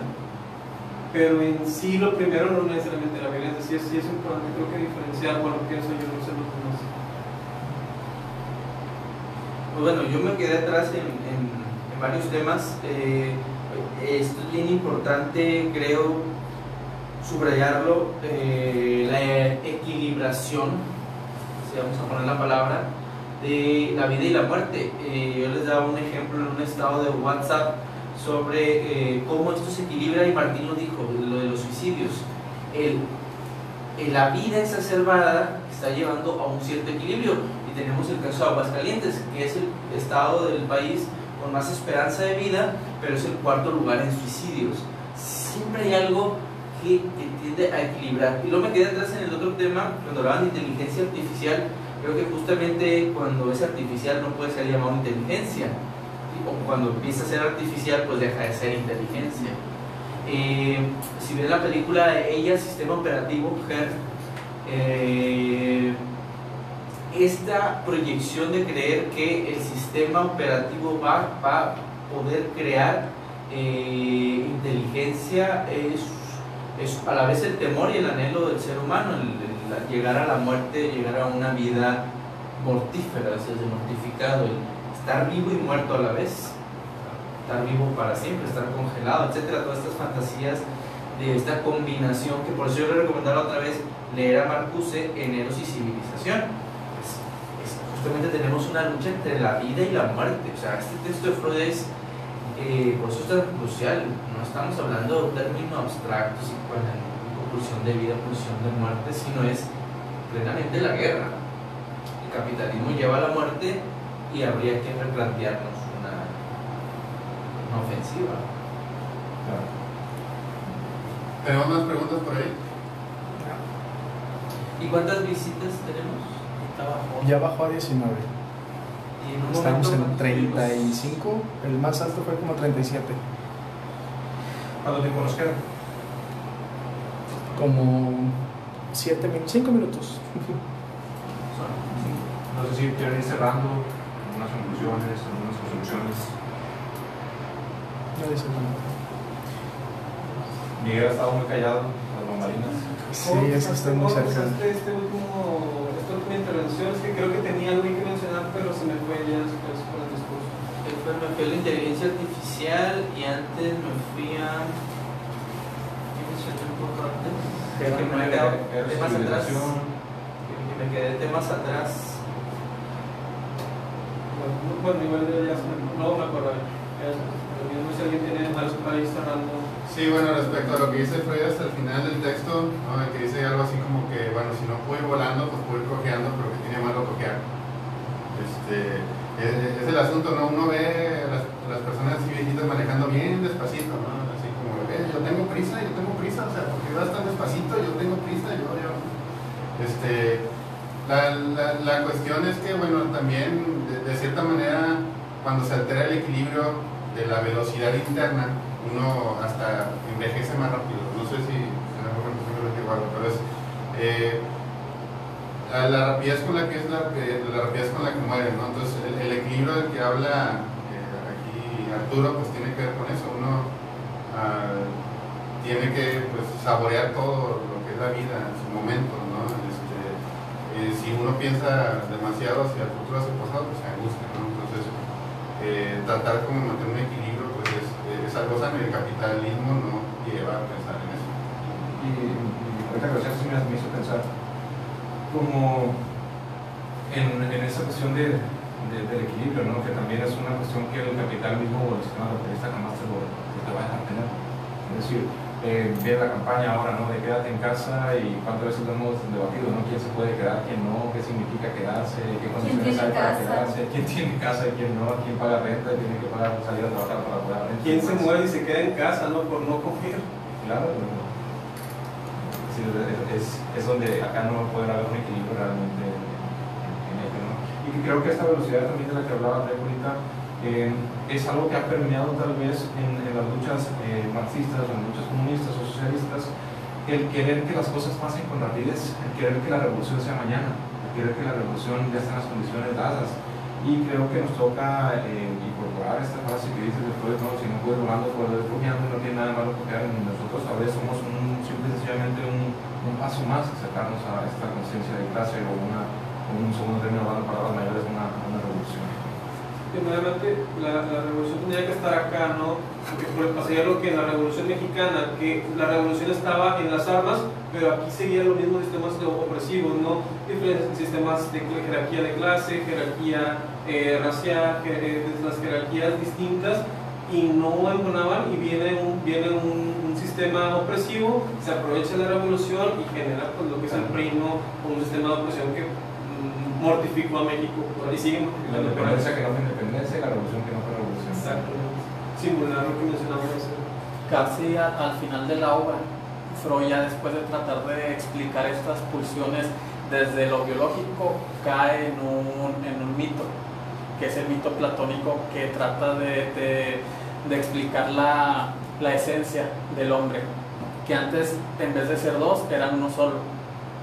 Pero en sí lo primero no necesariamente la violencia, sí es importante, creo que diferenciar, bueno, pienso yo, no sé lo que más. Pues bueno, yo me quedé atrás en varios temas. Esto es bien importante, creo, subrayarlo, la equilibración, si vamos a poner la palabra, de la vida y la muerte. Yo les daba un ejemplo en un estado de WhatsApp sobre cómo esto se equilibra, y Martín lo dijo, lo de los suicidios. La vida exacerbada está llevando a un cierto equilibrio, y tenemos el caso de Aguascalientes, que es el estado del país con más esperanza de vida, pero es el cuarto lugar en suicidios. Siempre hay algo que tiende a equilibrar. Y luego me quedé atrás en el otro tema, cuando hablaban de inteligencia artificial. Creo que justamente cuando es artificial no puede ser llamado inteligencia, o cuando empieza a ser artificial pues deja de ser inteligencia. Si ven la película de ella, Sistema Operativo, Her, esta proyección de creer que el sistema operativo va a poder crear inteligencia es a la vez el temor y el anhelo del ser humano, el llegar a la muerte, llegar a una vida mortífera, es el mortificado, el estar vivo y muerto a la vez, estar vivo para siempre, estar congelado, etcétera, todas estas fantasías de esta combinación, que por eso yo le recomendaría otra vez leer a Marcuse en Eros y Civilización. Justamente tenemos una lucha entre la vida y la muerte. O sea, este texto de Freud es, por eso es tan crucial. No estamos hablando de términos abstractos y pulsión de vida, pulsión de muerte, sino es plenamente la guerra. El capitalismo lleva a la muerte y habría que replantearnos una ofensiva. Claro. ¿Tenemos más preguntas por ahí? ¿Y cuántas visitas tenemos? Ya bajó a 19. Y en un Estamos momento, en 35. El más alto fue como 37. ¿Cuánto tiempo nos queda? Como 5 minutos. No sé si quieren ir cerrando algunas conclusiones, algunas construcciones. No dice nada. Miguel ha estado muy callado, las bambalinas. Sí, es que estoy muy cerca. Esta última intervención, es que creo que tenía algo que mencionar, pero se me fue ya después por el discurso. me fui a la inteligencia artificial y antes me fui a... ¿Qué mencioné un poco antes? Que me he quedado temas atrás. Que me quedé temas atrás. Bueno, igual no me acuerdo. Lo mismo si alguien tiene algo para ir cerrando. Sí, bueno, respecto a lo que dice Freud hasta el final del texto, ¿no? Que dice algo así como que, bueno, si no puedo ir volando, pues puedo ir cojeando, pero que tiene malo cojear. Es el asunto, ¿no? Uno ve a las personas así viejitas manejando bien despacito, ¿no? Así como, yo tengo prisa, o sea, porque vas tan despacito, yo tengo prisa, La cuestión es que, bueno, también, de cierta manera, cuando se altera el equilibrio de la velocidad interna, uno hasta envejece más rápido. No sé si en algún momento se me lo digo algo, pero es la rapidez con la que es la rapidez con la que muere, ¿no? Entonces el equilibrio del que habla aquí Arturo, pues tiene que ver con eso. Uno tiene que, pues, saborear todo lo que es la vida en su momento, ¿no? Si uno piensa demasiado hacia el futuro, hacia el pasado, pues se angustia, ¿no? Entonces tratar como mantener un equilibrio, pues es algo sano, y el capitalismo no lleva a pensar en eso. Y ahorita que lo decías, me hizo pensar como en esa cuestión del equilibrio, ¿no? Que también es una cuestión que el capital mismo o el sistema capitalista jamás te va a dejar tener. Es decir, ve la campaña ahora, ¿no? De quédate en casa, y cuántas veces lo hemos debatido, ¿no? ¿Quién se puede quedar, quién no? ¿Qué significa quedarse? ¿Qué condiciones hay para quedarse? ¿Quién tiene casa y quién no? ¿Quién paga renta y tiene que pagar salir a trabajar para pagar renta? ¿Quién se muere y se queda en casa, no? Por no comer. Claro, sí, es donde acá no va a poder haber un equilibrio realmente en ello, ¿no? Y que creo que esta velocidad también de la que hablaba André ahorita es algo que ha permeado tal vez en las luchas marxistas, en las luchas comunistas o socialistas, el querer que las cosas pasen con rapidez, el querer que la revolución sea mañana, el querer que la revolución ya esté en las condiciones dadas. Y creo que nos toca incorporar esta frase que dice después, ¿no? Si no puedes volando, puedes cojeando, no tiene nada malo cojear. Nosotros a veces somos simple y sencillamente un paso más acercarnos a esta conciencia de clase, o un segundo término hablando palabras mayores, una revolución. Primeramente, la revolución tendría que estar acá, ¿no? Porque pasaría lo que en la Revolución Mexicana, que la revolución estaba en las armas, pero aquí seguían los mismos sistemas opresivos, ¿no? Diferentes sistemas de jerarquía de clase, jerarquía racial, las jerarquías distintas, y no embonaban, y viene un sistema opresivo, se aprovecha de la revolución y genera pues, lo que es el primo, un sistema de opresión que mortificó a México, y sigue La mortificando. independencia que no fue independencia y la revolución que no fue revolución. Exacto, simular lo que mencionamos. Casi al final de la obra, Freud, ya después de tratar de explicar estas pulsiones desde lo biológico, cae en un mito, que es el mito platónico, que trata de explicar la esencia del hombre, que antes en vez de ser dos eran uno solo,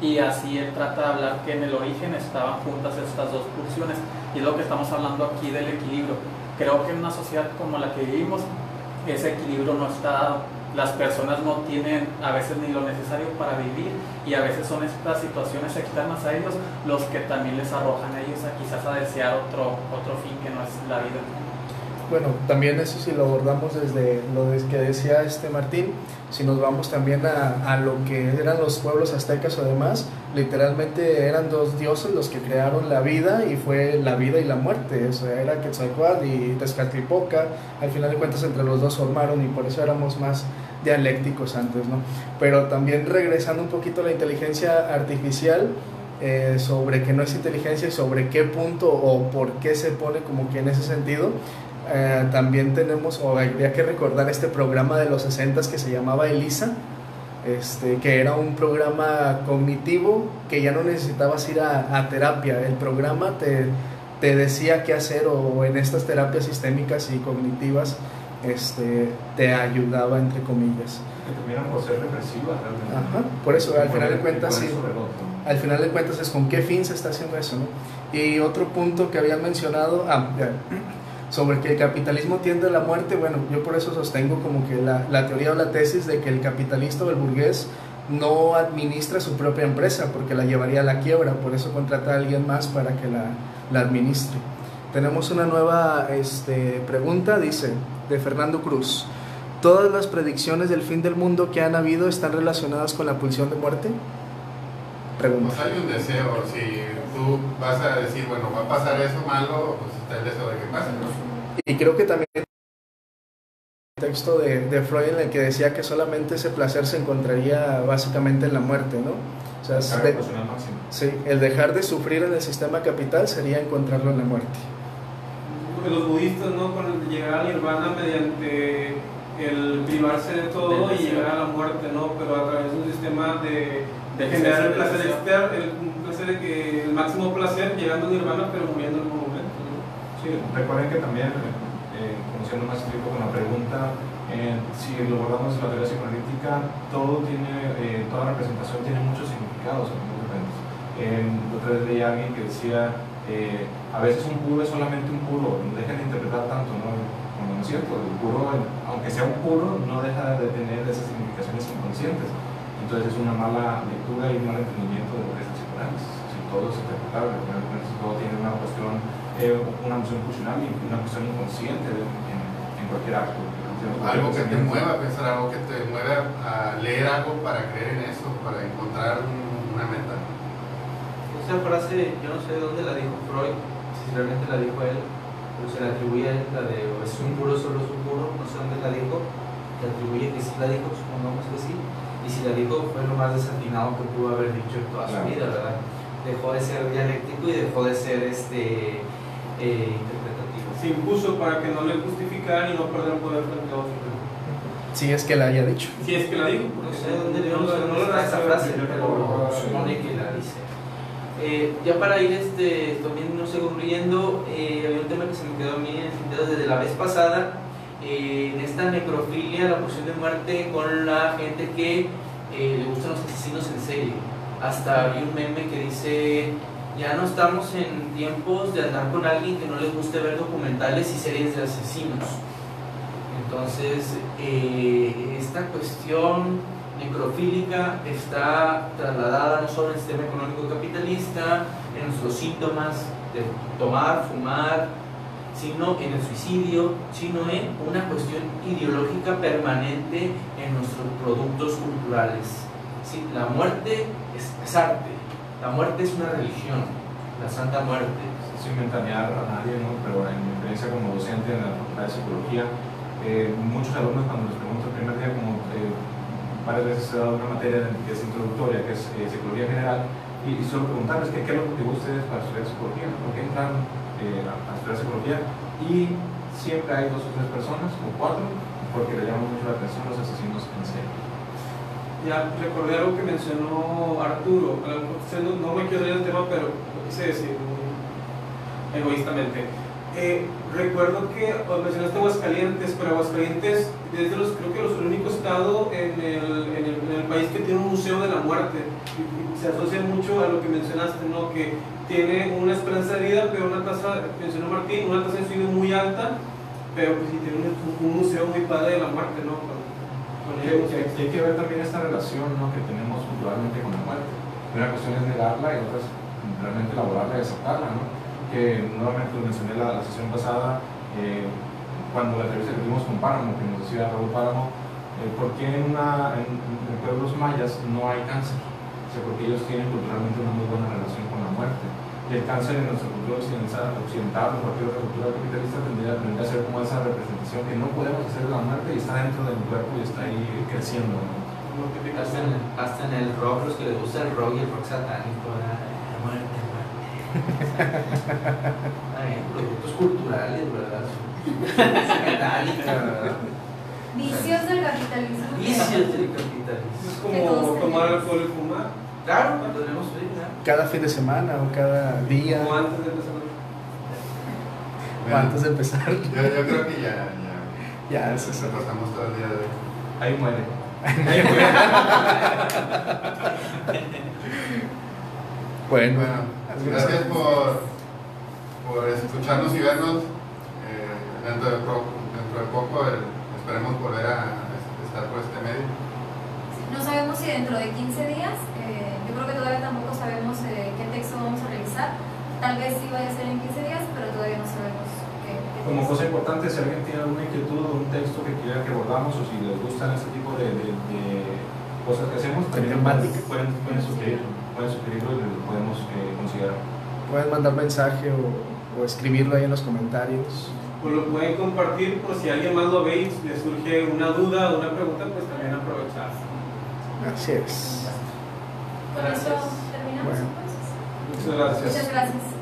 y así él trata de hablar que en el origen estaban juntas estas dos pulsiones, y es lo que estamos hablando aquí del equilibrio. Creo que en una sociedad como la que vivimos, ese equilibrio no está dado. Las personas no tienen a veces ni lo necesario para vivir, y a veces son estas situaciones externas a ellos los que también les arrojan a ellos quizás a desear otro fin que no es la vida. Bueno, también eso si lo abordamos desde lo que decía Martín, si nos vamos también a lo que eran los pueblos aztecas o demás, literalmente eran dos dioses los que crearon la vida, y fue la vida y la muerte, o sea, era Quetzalcóatl y Tezcatlipoca, al final de cuentas entre los dos formaron, y por eso éramos más dialécticos antes, ¿no? Pero también regresando un poquito a la inteligencia artificial, sobre que no es inteligencia y sobre qué punto o por qué se pone como que en ese sentido, también tenemos, o habría que recordar este programa de los 60s que se llamaba ELISA, que era un programa cognitivo que ya no necesitabas ir a terapia, el programa te decía qué hacer, o en estas terapias sistémicas y cognitivas te ayudaba, entre comillas. Que terminan por ser represivas realmente. Ajá, por eso al final de cuentas sí. Sobre el otro. Al final de cuentas es con qué fin se está haciendo eso, ¿no? Y otro punto que habían mencionado, sobre que el capitalismo tiende a la muerte, bueno, yo por eso sostengo como que la teoría o la tesis de que el capitalista o el burgués no administra su propia empresa porque la llevaría a la quiebra, por eso contrata a alguien más para que la administre. Tenemos una nueva pregunta, dice, de Fernando Cruz: ¿todas las predicciones del fin del mundo que han habido están relacionadas con la pulsión de muerte? Pregunta. Pues hay un deseo, si tú vas a decir, bueno, va a pasar eso malo, pues está el deseo de que pase, ¿no? Y creo que también el texto de Freud en el que decía que solamente ese placer se encontraría básicamente en la muerte, ¿no? O sea, sí, el dejar de sufrir en el sistema capital sería encontrarlo en la muerte. Los budistas, ¿no? Con el llegar al nirvana mediante el privarse de todo y llegar a la muerte, ¿no? Pero a través de un sistema de generar el placer externo, el máximo placer, llegando al nirvana, pero muriendo en el momento, ¿no? Sí, recuerden que también, conociendo más tiempo con la pregunta, si lo abordamos en la teoría psicoanalítica, toda representación tiene muchos significados. Otra vez leí a alguien que decía, a veces un puro es solamente un puro, no dejen de interpretar tanto, ¿no? Como no es cierto, el puro, aunque sea un puro, no deja de tener esas significaciones inconscientes. Entonces es una mala lectura y un mal entendimiento de lo que es el psicoanálisis. Si todo es interpretable, todo tiene una cuestión, una emoción pulsional y una cuestión inconsciente en cualquier acto. Algo que te mueva a pensar, algo que te mueva a leer algo para creer en eso, para encontrar una meta. Esa frase, yo no sé de dónde la dijo Freud, si realmente la dijo él, pero se la atribuye a él, la de o es un puro, solo es un puro, no sé dónde la dijo, se atribuye que sí la dijo, supongamos que sí. Y si la dijo fue lo más desafinado que pudo haber dicho en toda su vida, ¿verdad? Dejó de ser dialéctico y dejó de ser interpretativo. Se impuso para que no le justificaran y no perder poder frente a otro. Si es que la haya dicho. Si es que la dijo. No sé dónde está esa frase, pero supone que la dice. Ya para ir también no sé, concluyendo, había un tema que se me quedó a mí en el tintero desde la vez pasada. En esta necrofilia, la pulsión de muerte con la gente que le gustan los asesinos en serie. Hasta vi un meme que dice: ya no estamos en tiempos de andar con alguien que no les guste ver documentales y series de asesinos. Entonces, esta cuestión necrofílica está trasladada no solo en el sistema económico capitalista, en nuestros síntomas de tomar, fumar, sino en el suicidio, sino en una cuestión ideológica permanente en nuestros productos culturales. ¿Sí? La muerte es arte, la muerte es una religión, la Santa Muerte. Sin ventanear a nadie, ¿no? Pero en mi experiencia como docente en la Facultad de Psicología, muchos alumnos cuando les pregunto el primer día, como varias veces he dado una materia que es introductoria, que es psicología general, y solo preguntarles qué es lo que motivó a ustedes para estudiar psicología, por qué entraron a estudiar psicología, y siempre hay 2 o 3 personas, o 4, porque le llaman mucho la atención los asesinos en serie. Ya recordé algo que mencionó Arturo, a lo mejor no me quiero salir del tema, pero lo quise decir muy egoístamente. Recuerdo que mencionaste Aguascalientes, pero Aguascalientes es creo que el único estado en el país que tiene un museo de la muerte, y se asocia mucho a lo que mencionaste, ¿no? Que tiene una esperanza de vida, pero una tasa, mencionó Martín, una tasa de suicidio muy alta, pero pues sí tiene un museo muy padre de la muerte, ¿no? Hay que ver también esta relación, ¿no?, que tenemos culturalmente con la muerte. Una cuestión es negarla y otra es realmente elaborarla y aceptarla, ¿no? Que nuevamente lo mencioné la sesión pasada, cuando la entrevista que tuvimos con Páramo, que nos decía Raúl Páramo, ¿por qué en pueblos mayas no hay cáncer? O sea, porque ellos tienen culturalmente una muy buena relación con la muerte. Y el cáncer en nuestra cultura occidental o cualquier otra cultura capitalista tendría a ser como esa representación que no podemos hacer de la muerte y está dentro del cuerpo y está ahí creciendo, ¿no? Hasta en el rock, los que les gusta el rock y el rock satánico, muerte. Productos culturales, ¿verdad? Vicios del capitalismo. Vicios del capitalismo. Es como tomar alcohol y fumar. Claro, lo tenemos hoy, ¿no? Cada fin de semana o cada día. O antes de empezar. O antes de empezar. Yo creo que ya eso sí. pasamos todo el día de hoy. Ahí muere. Bueno, gracias por escucharnos y vernos. Dentro de poco esperemos volver a estar por este medio. No sabemos si dentro de 15 días, yo creo que todavía tampoco sabemos qué texto vamos a realizar. Tal vez sí vaya a ser en 15 días, pero todavía no sabemos qué Como texto. cosa importante, si alguien tiene alguna inquietud o un texto que quiera que abordamos o si les gustan este tipo de cosas que hacemos, también pueden sugerirlo y lo podemos considerar. pueden mandar mensaje o escribirlo ahí en los comentarios. O lo pueden compartir por si alguien más lo ve y le surge una duda o una pregunta, pues también aprovechar. Así es. Con eso terminamos Bueno. entonces. Muchas gracias. Muchas gracias.